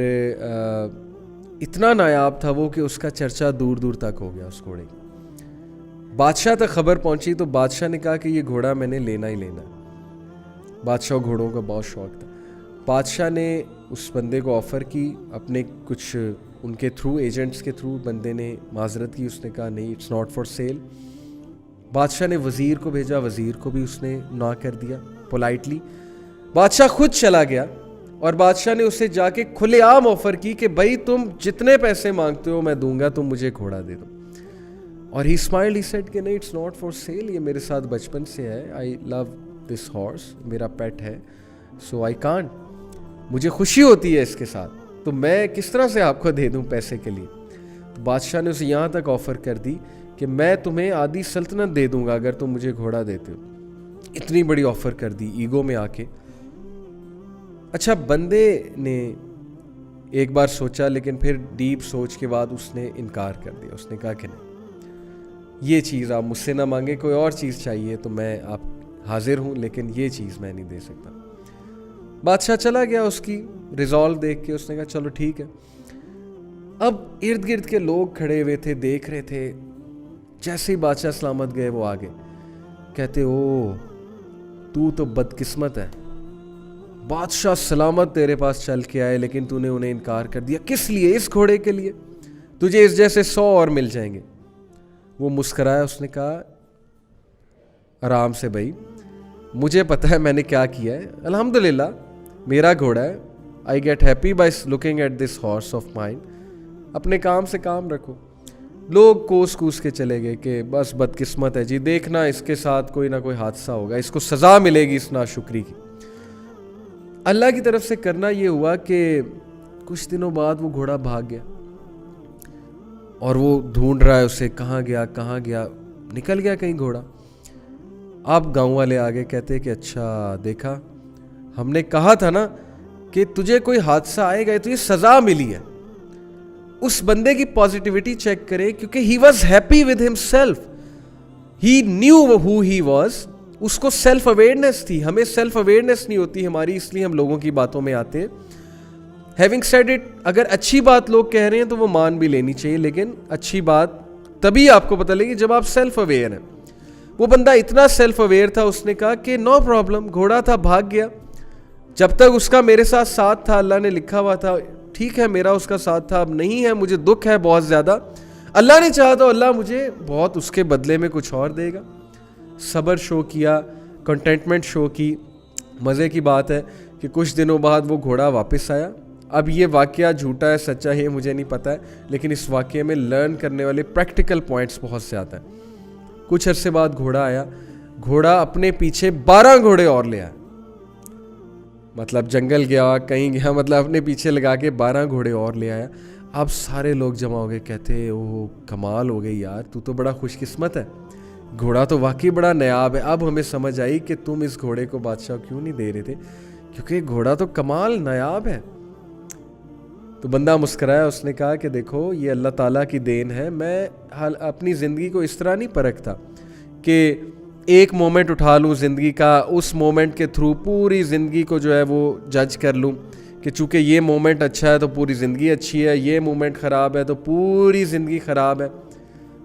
اتنا نایاب تھا وہ کہ اس کا چرچا دور دور تک ہو گیا اس گھوڑے کی. بادشاہ تک خبر پہنچی تو بادشاہ نے کہا کہ یہ گھوڑا میں نے لینا ہی لینا. بادشاہ گھوڑوں کا بہت شوق تھا. بادشاہ نے اس بندے کو آفر کی, اپنے کچھ ان کے تھرو, ایجنٹس کے تھرو. بندے نے معذرت کی, اس نے کہا نہیں اٹس ناٹ فار سیل. بادشاہ نے وزیر کو بھیجا, وزیر کو بھی اس نے نہ کر دیا پولائٹلی. بادشاہ خود چلا گیا, اور بادشاہ نے اسے جا کے کھلے عام آفر کی کہ بھائی تم جتنے پیسے مانگتے ہو میں دوں گا, تم مجھے گھوڑا دے دو. اور ہی اسمائلڈ, ہی سیڈ کہ نہیں اٹس ناٹ فار سیل, یہ میرے ساتھ بچپن سے ہے, آئی لو دس ہارس, میرا پیٹ ہے, سو آئی کانٹ, مجھے خوشی ہوتی ہے اس کے ساتھ, تو میں کس طرح سے آپ کو دے دوں پیسے کے لیے. تو بادشاہ نے اسے یہاں تک آفر کر دی کہ میں تمہیں آدھی سلطنت دے دوں گا اگر تم مجھے گھوڑا دیتے ہو. اتنی بڑی آفر کر دی ایگو میں آ کے. اچھا, بندے نے ایک بار سوچا, لیکن پھر ڈیپ سوچ کے بعد اس نے انکار کر دیا. اس نے کہا کہ نہیں, یہ چیز آپ مجھ سے نہ مانگے, کوئی اور چیز چاہیے تو میں آپ حاضر ہوں, لیکن یہ چیز میں نہیں دے سکتا. بادشاہ چلا گیا. اس کی ریزالو دیکھ کے اس نے کہا چلو ٹھیک ہے. اب ارد گرد کے لوگ کھڑے ہوئے تھے, دیکھ رہے تھے. جیسے ہی بادشاہ سلامت گئے وہ آگے کہتے او تو بدقسمت ہے, بادشاہ سلامت تیرے پاس چل کے آئے لیکن تو نے انہیں انکار کر دیا. کس لیے؟ اس گھوڑے کے لیے. تجھے اس جیسے 100 اور مل جائیں گے. وہ مسکرایا, اس نے کہا آرام سے بھائی, مجھے پتہ ہے میں نے کیا کیا ہے, الحمدللہ میرا گھوڑا ہے, I get happy by looking at this horse of mine, اپنے کام سے کام رکھو. لوگ کوس کوس کے چلے گئے کہ بس بدقسمت ہے جی, دیکھنا اس کے ساتھ کوئی نہ کوئی حادثہ ہوگا, اس کو سزا ملے گی اس ناشکری کی. اللہ کی طرف سے کرنا یہ ہوا کہ کچھ دنوں بعد وہ گھوڑا بھاگ گیا, اور وہ ڈھونڈ رہا ہے اسے, کہاں گیا, نکل گیا کہیں گھوڑا. اب گاؤں والے آگے کہتے کہ اچھا دیکھا, ہم نے کہا تھا نا کہ تجھے کوئی حادثہ آئے گا تو یہ سزا ملی ہے. اس بندے کی پازیٹیوٹی چیک کرے, کیونکہ he was happy with himself, he knew who he was. اس کو سیلف اویئرنیس تھی, ہمیں سیلف اویئرنیس نہیں ہوتی ہماری, اس لیے ہم لوگوں کی باتوں میں آتے ہیں. ہیونگ سیڈ اٹ, اگر اچھی بات لوگ کہہ رہے ہیں تو وہ مان بھی لینی چاہیے, لیکن اچھی بات تبھی آپ کو پتہ لگے گی جب آپ سیلف اویئر ہیں. وہ بندہ اتنا سیلف اویئر تھا, اس نے کہا کہ نو پرابلم, گھوڑا تھا بھاگ گیا, جب تک اس کا میرے ساتھ تھا, اللہ نے لکھا ہوا تھا, ٹھیک ہے میرا اس کا ساتھ تھا, اب نہیں ہے, مجھے دکھ ہے بہت زیادہ, اللہ نے چاہا تو اللہ مجھے بہت اس کے بدلے میں کچھ اور دے گا. صبر شو کیا, کنٹینٹمنٹ شو کی. مزے کی بات ہے کہ کچھ دنوں بعد وہ گھوڑا واپس آیا. اب یہ واقعہ جھوٹا ہے سچا ہے مجھے نہیں پتہ ہے, لیکن اس واقعے میں لرن کرنے والے پریکٹیکل پوائنٹس بہت سے آتا ہے. کچھ عرصے بعد گھوڑا آیا, گھوڑا اپنے پیچھے 12 گھوڑے اور لے آیا, مطلب جنگل گیا کہیں گیا, مطلب اپنے پیچھے لگا کے 12 گھوڑے اور لے آیا. اب سارے لوگ جمع ہو گئے, کہتے اوہ کمال ہو گئی یار, تو بڑا خوش قسمت ہے, گھوڑا تو واقعی بڑا نایاب ہے. اب ہمیں سمجھ آئی کہ تم اس گھوڑے کو بادشاہ کیوں نہیں دے رہے تھے, کیونکہ گھوڑا تو کمال نایاب ہے. تو بندہ مسکرایا, اس نے کہا کہ دیکھو یہ اللہ تعالیٰ کی دین ہے, میں اپنی زندگی کو اس طرح نہیں پرکھتا کہ ایک مومنٹ اٹھا لوں زندگی کا, اس مومنٹ کے تھرو پوری زندگی کو جو ہے وہ جج کر لوں کہ چونکہ یہ مومنٹ اچھا ہے تو پوری زندگی اچھی ہے, یہ مومنٹ خراب ہے تو پوری زندگی خراب ہے.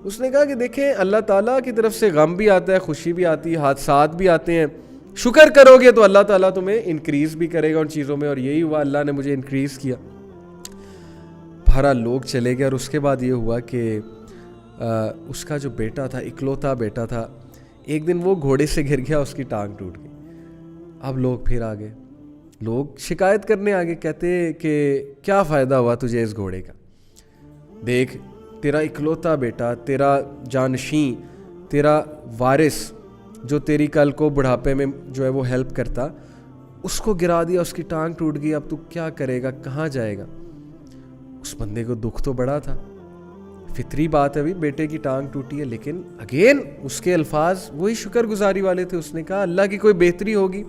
اس نے کہا کہ دیکھیں اللہ تعالیٰ کی طرف سے غم بھی آتا ہے, خوشی بھی آتی ہے, حادثات بھی آتے ہیں, شکر کرو گے تو اللہ تعالیٰ تمہیں انکریز بھی کرے گا ان چیزوں میں, اور یہی ہوا, اللہ نے مجھے انکریز کیا. بھرا لوگ چلے گئے, اور اس کے بعد یہ ہوا کہ اس کا جو بیٹا تھا, اکلوتا بیٹا تھا, ایک دن وہ گھوڑے سے گر گیا, اس کی ٹانگ ٹوٹ گئی. اب لوگ پھر آ گئے, لوگ شکایت کرنے آگے, کہتے کہ کیا فائدہ ہوا تجھے اس گھوڑے کا, دیکھ تیرا اکلوتا بیٹا, تیرا جانشین, تیرا وارث جو تیری کل کو بڑھاپے میں جو ہے وہ ہیلپ کرتا, اس کو گرا دیا, اس کی ٹانگ ٹوٹ گئی, اب تو کیا کرے گا, کہاں جائے گا. اس بندے کو دکھ تو بڑا تھا, فطری بات ہے بھی, بیٹے کی ٹانگ ٹوٹی ہے, لیکن اگین اس کے الفاظ وہی شکر گزاری والے تھے. اس نے کہا اللہ کی کوئی بہتری ہوگی,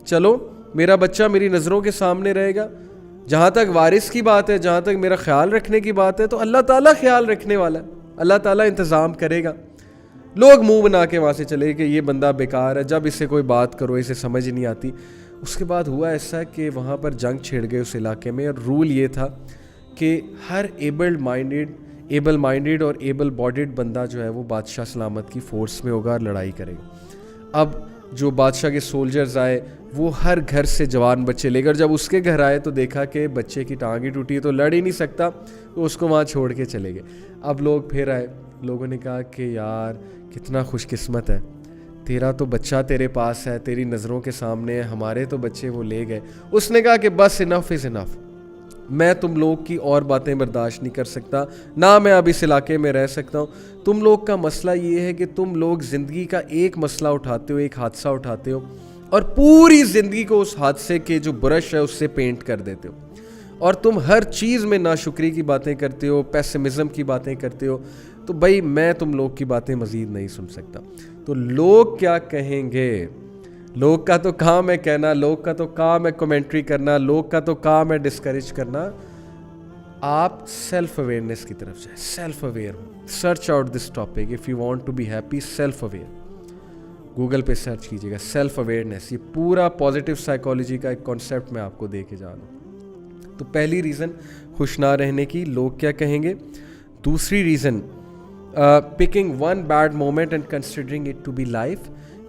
چلو میرا بچہ میری نظروں کے سامنے رہے گا, جہاں تک وارث کی بات ہے, جہاں تک میرا خیال رکھنے کی بات ہے, تو اللہ تعالیٰ خیال رکھنے والا ہے, اللہ تعالیٰ انتظام کرے گا. لوگ منہ بنا کے وہاں سے چلے کہ یہ بندہ بیکار ہے, جب اس سے کوئی بات کرو اسے سمجھ نہیں آتی. اس کے بعد ہوا ایسا کہ وہاں پر جنگ چھڑ گئے اس علاقے میں, اور رول یہ تھا کہ ہر ایبل مائنڈیڈ اور ایبل باڈیڈ بندہ جو ہے وہ بادشاہ سلامت کی فورس میں ہوگا اور لڑائی کرے گا. اب جو بادشاہ کے سولجرز آئے وہ ہر گھر سے جوان بچے لے گئے, اور جب اس کے گھر آئے تو دیکھا کہ بچے کی ٹانگ ہی ٹوٹی ہے, تو لڑ ہی نہیں سکتا, تو اس کو وہاں چھوڑ کے چلے گئے. اب لوگ پھر آئے, لوگوں نے کہا کہ یار کتنا خوش قسمت ہے, تیرا تو بچہ تیرے پاس ہے, تیری نظروں کے سامنے ہے, ہمارے تو بچے وہ لے گئے. اس نے کہا کہ بس انف از انف, میں تم لوگ کی اور باتیں برداشت نہیں کر سکتا, نہ میں اب اس علاقے میں رہ سکتا ہوں. تم لوگ کا مسئلہ یہ ہے کہ تم لوگ زندگی کا ایک مسئلہ اٹھاتے ہو, ایک حادثہ اٹھاتے ہو, اور پوری زندگی کو اس حادثے کے جو برش ہے اس سے پینٹ کر دیتے ہو, اور تم ہر چیز میں ناشکری کی باتیں کرتے ہو, پیسمزم کی باتیں کرتے ہو. تو بھائی میں تم لوگ کی باتیں مزید نہیں سن سکتا. تو لوگ کیا کہیں گے, لوگ کا تو کام ہے کہنا, لوگ کا تو کام ہے کمنٹری کرنا, لوگ کا تو کام ہے ڈسکریج کرنا. آپ سیلف اویئرنیس کی طرف جائیں, سیلف اویئر ہوں. Search out this topic if you want to be happy, self aware, Google پہ سرچ کیجیے گا سیلف اویئرنیس. یہ پورا پازیٹیو سائیکالوجی کا ایک کانسیپٹ میں آپ کو دے کے جا رہا ہوں. تو پہلی ریزن خوش نہ رہنے کی, لوگ کیا کہیں گے. دوسری reason picking one bad moment and considering it to be life,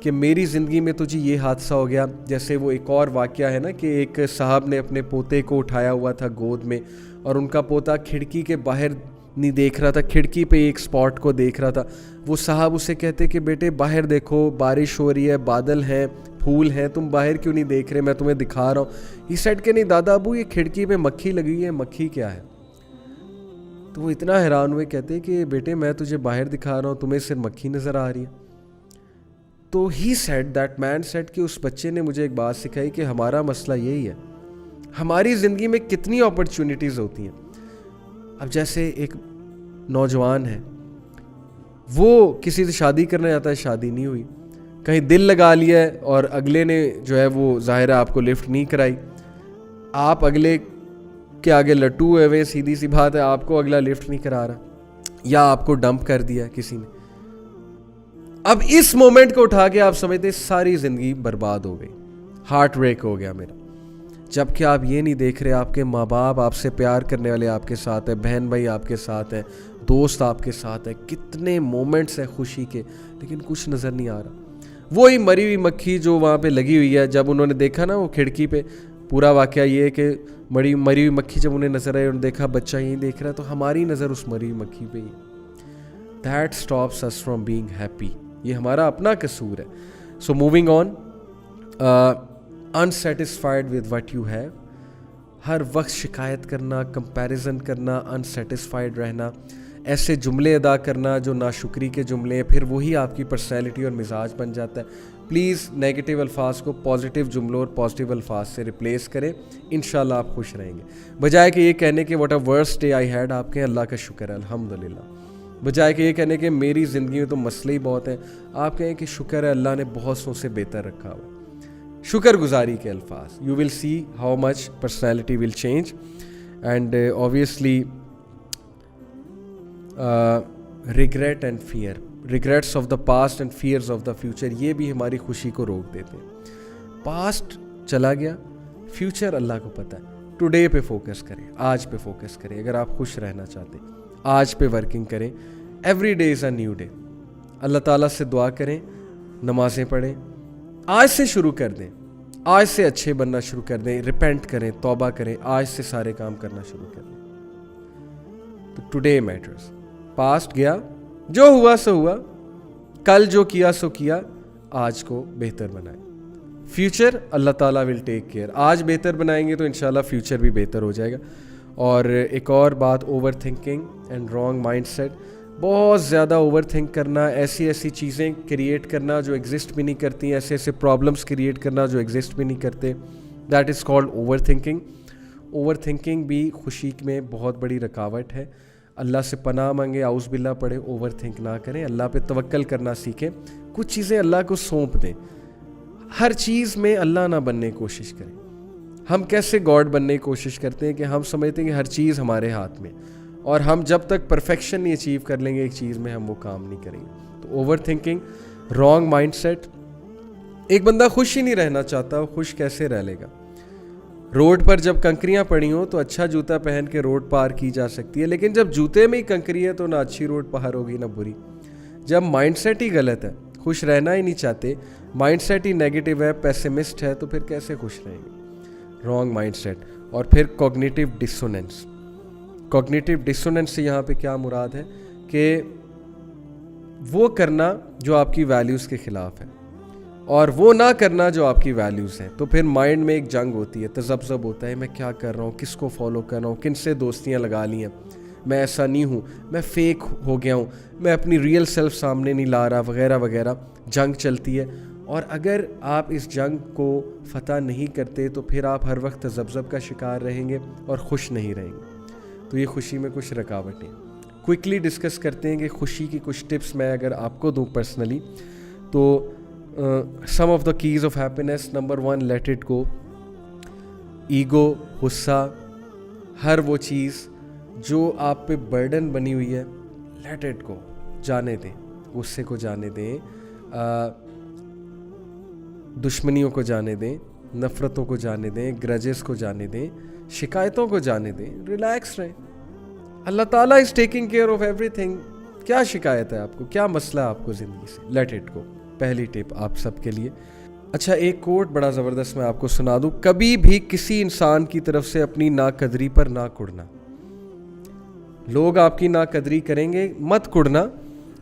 کہ میری زندگی میں تو جی یہ حادثہ ہو گیا. جیسے وہ ایک اور واقعہ ہے نا کہ ایک صاحب نے اپنے پوتے کو اٹھایا ہوا تھا گود میں, اور ان کا پوتا کھڑکی کے باہر نہیں دیکھ رہا تھا, کھڑکی پہ ایک سپاٹ کو دیکھ رہا تھا. وہ صاحب اسے کہتے کہ بیٹے باہر دیکھو, بارش ہو رہی ہے, بادل ہیں, پھول ہیں, تم باہر کیوں نہیں دیکھ رہے, میں تمہیں دکھا رہا ہوں. ہی سیڈ کہ نہیں دادا ابو یہ کھڑکی پہ مکھی لگی ہے, مکھی کیا ہے. تو وہ اتنا حیران ہوئے, کہتے کہ بیٹے میں تجھے باہر دکھا رہا ہوں, تمہیں صرف مکھی نظر آ رہی ہے. تو ہی سیڈ, دیٹ مین سیڈ, کہ اس بچے نے مجھے ایک بات سکھائی کہ ہمارا مسئلہ یہی ہے, ہماری زندگی میں کتنی اپرچونٹیز ہوتی ہیں. اب جیسے ایک نوجوان ہے, وہ کسی سے شادی کرنا چاہتا ہے, شادی نہیں ہوئی, کہیں دل لگا لیا ہے اور اگلے نے جو ہے وہ ظاہر ہے آپ کو لفٹ نہیں کرائی, آپ اگلے کے آگے لٹو ہوئے, سیدھی سی بات ہے, آپ کو اگلا لفٹ نہیں کرا رہا, یا آپ کو ڈمپ کر دیا کسی نے. اب اس مومنٹ کو اٹھا کے آپ سمجھتے ساری زندگی برباد ہو گئی, ہارٹ بریک ہو گیا میرا. جبکہ آپ یہ نہیں دیکھ رہے آپ کے ماں باپ آپ سے پیار کرنے والے آپ کے ساتھ ہیں, بہن بھائی آپ کے ساتھ ہیں, دوست آپ کے ساتھ ہیں, کتنے مومنٹس ہیں خوشی کے, لیکن کچھ نظر نہیں آ رہا. وہی مری ہوئی مکھی جو وہاں پہ لگی ہوئی ہے, جب انہوں نے دیکھا نا وہ کھڑکی پہ, پورا واقعہ یہ ہے کہ مری ہوئی مکھی جب انہیں نظر آئی, انہوں نے دیکھا بچہ یہیں دیکھ رہا ہے, تو ہماری نظر اس مری ہوئی مکھی پہ ہی ہے. That stops us from being happy. یہ ہمارا اپنا قصور ہے. سو moving on, unsatisfied with what you have, ہر وقت شکایت کرنا, کمپیریزن کرنا, انسیٹسفائیڈ رہنا, ایسے جملے ادا کرنا جو ناشکری کے جملے ہیں, پھر وہی آپ کی پرسنالٹی اور مزاج بن جاتا ہے. پلیز نیگیٹو الفاظ کو پازیٹیو جملوں اور پازیٹیو الفاظ سے ریپلیس کریں, انشاءاللہ آپ خوش رہیں گے. بجائے کہ یہ کہنے کہ what a worst day I had, آپ کہیں اللہ کا شکر ہے الحمدللہ. بجائے کہ یہ کہنے کہ میری زندگی میں تو مسئلے ہی بہت ہیں, آپ کہیں کہ شکر ہے اللہ نے بہت سو سے بہتر رکھا ہوا. شکر گزاری کے الفاظ, you will see how much personality will change. And obviously regret and fear, regrets of the past and fears of the future, یہ بھی ہماری خوشی کو روک دیتے ہیں. پاسٹ چلا گیا, فیوچر اللہ کو پتہ ہے. ٹوڈے پہ فوکس کریں, آج پہ فوکس کریں. اگر آپ خوش رہنا چاہتے ہیں آج پہ ورکنگ کریں. Every day is a new day. اللہ تعالیٰ سے دعا کریں, نمازیں پڑھیں, آج سے شروع کر دیں, آج سے اچھے بننا شروع کر دیں, ریپینٹ کریں, توبہ کریں, آج سے سارے کام کرنا شروع کر دیں. تو ٹوڈے میٹرز. پاسٹ گیا, جو ہوا سو ہوا, کل جو کیا سو کیا, آج کو بہتر بنائیں. فیوچر اللہ تعالیٰ ول ٹیک کیئر. آج بہتر بنائیں گے تو انشاءاللہ فیوچر بھی بہتر ہو جائے گا. اور ایک اور بات, overthinking and wrong mindset. بہت زیادہ اوور تھنک کرنا, ایسی چیزیں کریٹ کرنا جو ایگزسٹ بھی نہیں کرتی, ایسے پرابلمس کریٹ کرنا جو ایگزسٹ بھی نہیں کرتے, that is called over thinking. Over thinking بھی خوشی میں بہت بڑی رکاوٹ ہے. اللہ سے پناہ مانگے, اعوذ باللہ پڑھیں, اوور تھنک نہ کریں, اللہ پہ توکل کرنا سیکھیں. کچھ چیزیں اللہ کو سونپ دیں. ہر چیز میں اللہ نہ بننے کی کوشش کریں. ہم کیسے گاڈ بننے کی کوشش کرتے ہیں کہ ہم سمجھتے ہیں کہ ہر چیز ہمارے ہاتھ میں, اور ہم جب تک پرفیکشن نہیں اچیو کر لیں گے ایک چیز میں, ہم وہ کام نہیں کریں گے. تو overthinking, wrong mindset. ایک بندہ خوش ہی نہیں رہنا چاہتا, وہ خوش کیسے رہ لے گا؟ روڈ پر جب کنکریاں پڑی ہوں تو اچھا جوتا پہن کے روڈ پار کی جا سکتی ہے, لیکن جب جوتے میں ہی کنکری ہے تو نہ اچھی روڈ پار ہوگی نہ بری. جب مائنڈ سیٹ ہی غلط ہے, خوش رہنا ہی نہیں چاہتے, مائنڈ سیٹ ہی نیگیٹو ہے, پیسمسٹ ہے, تو پھر کیسے خوش رہیں گے؟ Wrong mindset. اور پھر کوگنیٹیو ڈسوننس. کوگنیٹیو ڈسوننس سے یہاں پہ کیا مراد ہے کہ وہ کرنا جو آپ کی ویلیوز کے خلاف ہے, اور وہ نہ کرنا جو آپ کی ویلیوز ہیں. تو پھر مائنڈ میں ایک جنگ ہوتی ہے, تذبذب ہوتا ہے, میں کیا کر رہا ہوں, کس کو فالو کر رہا ہوں, کن سے دوستیاں لگا لی ہیں, میں ایسا نہیں ہوں, میں فیک ہو گیا ہوں, میں اپنی ریئل سیلف سامنے نہیں لا رہا, وغیرہ وغیرہ. جنگ چلتی ہے, اور اگر آپ اس جنگ کو فتح نہیں کرتے تو پھر آپ ہر وقت تذبذب کا شکار رہیں گے اور خوش نہیں رہیں گے. تو یہ خوشی میں کچھ رکاوٹیں. کوئکلی ڈسکس کرتے ہیں کہ خوشی کی کچھ ٹپس میں اگر آپ کو دوں پرسنلی, تو some of the keys of happiness. Number 1, let it go. Ego, غصہ, ہر وہ چیز جو آپ پہ برڈن بنی ہوئی ہے, لیٹ اٹ گو, جانے دیں. غصے کو جانے دیں, دشمنیوں کو جانے دیں, نفرتوں کو جانے دیں, گرجز کو جانے دیں, شکایتوں کو جانے دیں, ریلیکس رہیں. اللہ تعالیٰ is taking care of every thing. کیا شکایت ہے آپ کو, کیا مسئلہ ہے آپ کو زندگی سے؟ لیٹ اٹ گو. پہلی ٹپ آپ سب کے لیے. اچھا, ایک کوٹ بڑا زبردست میں آپ کو سنا دوں. کبھی بھی کسی انسان کی طرف سے اپنی ناقدری پر نہ کڑنا. لوگ آپ کی ناقدری کریں گے, مت کڑنا,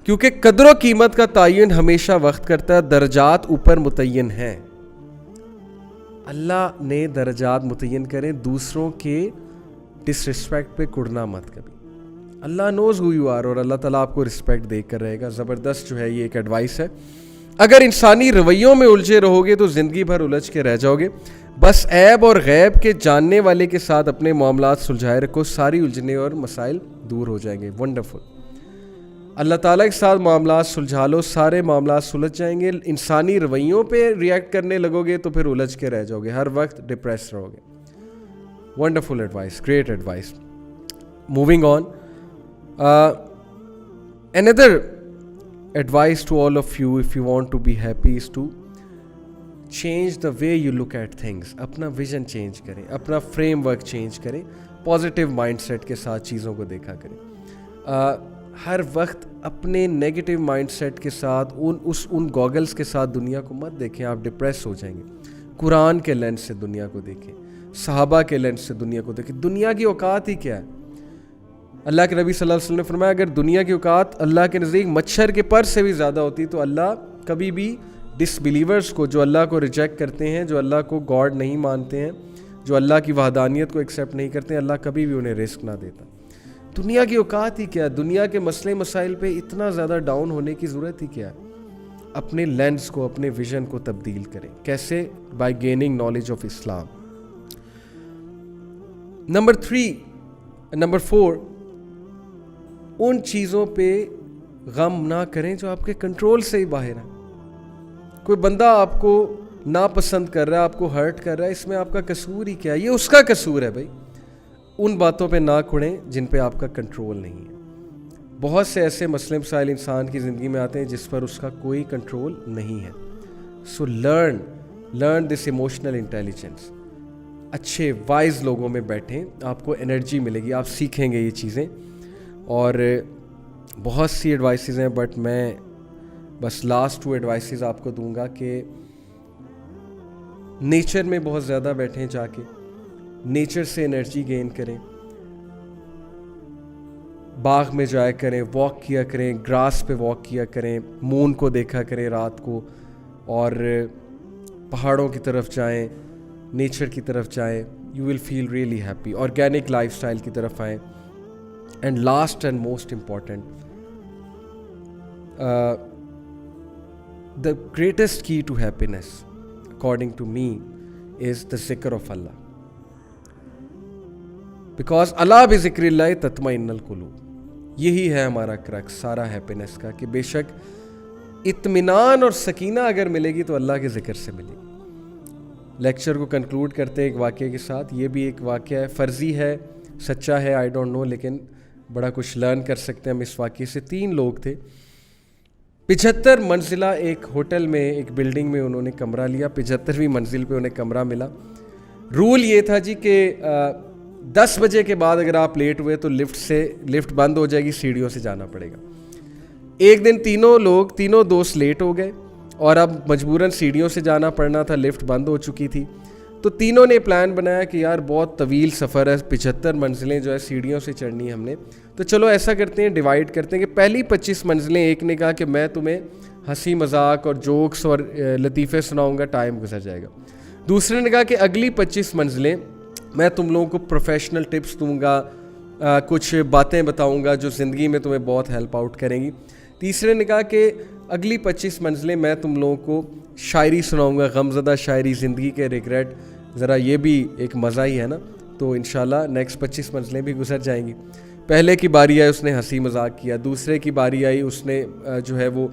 کیونکہ قدر و قیمت کا تعین ہمیشہ وقت کرتا ہے, درجات اوپر متعین ہیں. اللہ نے درجات متعین کریں, دوسروں کے ڈس رسپیکٹ پہ کڑنا مت کبھی. اللہ نوز ہو یو آر, اور اللہ تعالیٰ آپ کو رسپیکٹ دے کر رہے گا. زبردست جو ہے یہ ایک ایڈوائس ہے. اگر انسانی رویوں میں الجھے رہو گے تو زندگی بھر الجھ کے رہ جاؤ گے. بس عیب اور غیب کے جاننے والے کے ساتھ اپنے معاملات سلجھائے رکھو, ساری الجھنے اور مسائل دور ہو جائیں گے. ونڈرفل. اللہ تعالیٰ کے ساتھ معاملات سلجھا لو, سارے معاملات سلجھ جائیں گے. انسانی رویوں پہ ریئیکٹ کرنے لگو گے تو پھر الجھ کے رہ جاؤ گے, ہر وقت ڈپریس رہو گے. Wonderful advice, great advice. Moving on. Another advice to all of you, if you want to be happy, is to change the way you look at things. اپنا ویژن چینج کریں, اپنا فریم ورک چینج کریں, positive mind set کے ساتھ چیزوں کو دیکھا کریں. ہر وقت اپنے نیگیٹو مائنڈ سیٹ کے ساتھ ان گوگلز کے ساتھ دنیا کو مت دیکھیں, آپ ڈپریس ہو جائیں گے. قرآن کے لینس سے دنیا کو دیکھیں, صحابہ کے لینس سے دنیا کو دیکھیں. دنیا کی اوقات ہی کیا ہے؟ اللہ کے نبی صلی اللہ علیہ وسلم نے فرمایا اگر دنیا کی اوقات اللہ کے نزدیک مچھر کے پر سے بھی زیادہ ہوتی تو اللہ کبھی بھی ڈس بلیورز کو, جو اللہ کو ریجیکٹ کرتے ہیں, جو اللہ کو گاڈ نہیں مانتے ہیں, جو اللہ کی وحدانیت کو ایکسیپٹ نہیں کرتے ہیں, اللہ کبھی بھی انہیں رزق نہ دیتا. دنیا کی اوقات ہی کیا ہے؟ دنیا کے مسئلے مسائل پہ اتنا زیادہ ڈاؤن ہونے کی ضرورت ہی کیا ہے؟ اپنے لینس کو, اپنے ویژن کو تبدیل کریں. کیسے؟ By gaining knowledge of Islam. Number 4, ان چیزوں پہ غم نہ کریں جو آپ کے کنٹرول سے ہی باہر ہیں. کوئی بندہ آپ کو ناپسند کر رہا ہے, آپ کو ہرٹ کر رہا ہے, اس میں آپ کا قصور ہی کیا ہے؟ یہ اس کا قصور ہے بھائی. ان باتوں پہ نہ کھڑیں جن پہ آپ کا کنٹرول نہیں ہے. بہت سے ایسے مسئلے مسائل انسان کی زندگی میں آتے ہیں جس پر اس کا کوئی کنٹرول نہیں ہے. So learn this emotional intelligence. اچھے وائز لوگوں میں بیٹھیں, آپ کو انرجی ملے گی, آپ سیکھیں گے یہ چیزیں. اور بہت سی ایڈوائسز ہیں, بٹ میں بس لاسٹ 2 ایڈوائسز آپ کو دوں گا کہ نیچر میں بہت زیادہ بیٹھیں, جا کے نیچر سے انرجی گین کریں. باغ میں جایا کریں, واک کیا کریں, گراس پہ واک کیا کریں, مون کو دیکھا کریں رات کو, اور پہاڑوں کی طرف جائیں, نیچر کی طرف جائیں. You will feel really happy. Organic lifestyle کی طرف آئیں. And last and most important, the greatest key to happiness, according to me, is the zikr of Allah. Because Allah bi zikri Allah tatma'innul qulub. یہی ہے ہمارا crux سارا happiness کا, کہ بے شک اطمینان اور سکینہ اگر ملے گی تو اللہ کے ذکر سے ملے گی. لیکچر کو کنکلوڈ کرتے ہیں ایک واقعے کے ساتھ. یہ بھی ایک واقعہ ہے, فرضی ہے, سچا ہے, آئی ڈونٹ نو, لیکن بڑا کچھ لرن کر سکتے ہیں ہم اس واقعے سے. 3 لوگ تھے, 75 منزلہ ایک ہوٹل میں, ایک بلڈنگ میں انہوں نے کمرہ لیا. 75ویں منزل پہ انہیں کمرہ ملا. رول یہ تھا جی کہ 10 بجے کے بعد اگر آپ لیٹ ہوئے تو لفٹ بند ہو جائے گی, سیڑھیوں سے جانا پڑے گا. ایک دن تینوں دوست لیٹ ہو گئے اور اب مجبوراً سیڑھیوں سے جانا پڑنا تھا, لفٹ بند ہو چکی تھی. تو تینوں نے پلان بنایا کہ یار بہت طویل سفر ہے, 75 منزلیں جو ہے سیڑھیوں سے چڑھنی ہے ہم نے, تو چلو ایسا کرتے ہیں, ڈیوائڈ کرتے ہیں کہ پہلی 25 منزلیں ایک نے کہا کہ میں تمہیں ہنسی مذاق اور جوکس اور لطیفے سناؤں گا, ٹائم گزر جائے گا. دوسرے نے کہا کہ اگلی 25 منزلیں میں تم لوگوں کو پروفیشنل ٹپس دوں گا, کچھ باتیں بتاؤں گا جو زندگی میں تمہیں بہت ہیلپ آؤٹ کریں گی. تیسرے نے کہا کہ اگلی 25 منزلیں میں تم لوگوں کو شاعری سناؤں گا, غمزدہ شاعری, زندگی کے ریگریٹ, ذرا یہ بھی ایک مزہ ہی ہے نا, تو انشاءاللہ نیکسٹ 25 منزلیں بھی گزر جائیں گی. پہلے کی باری آئی, اس نے ہنسی مذاق کیا. دوسرے کی باری آئی, اس نے جو ہے وہ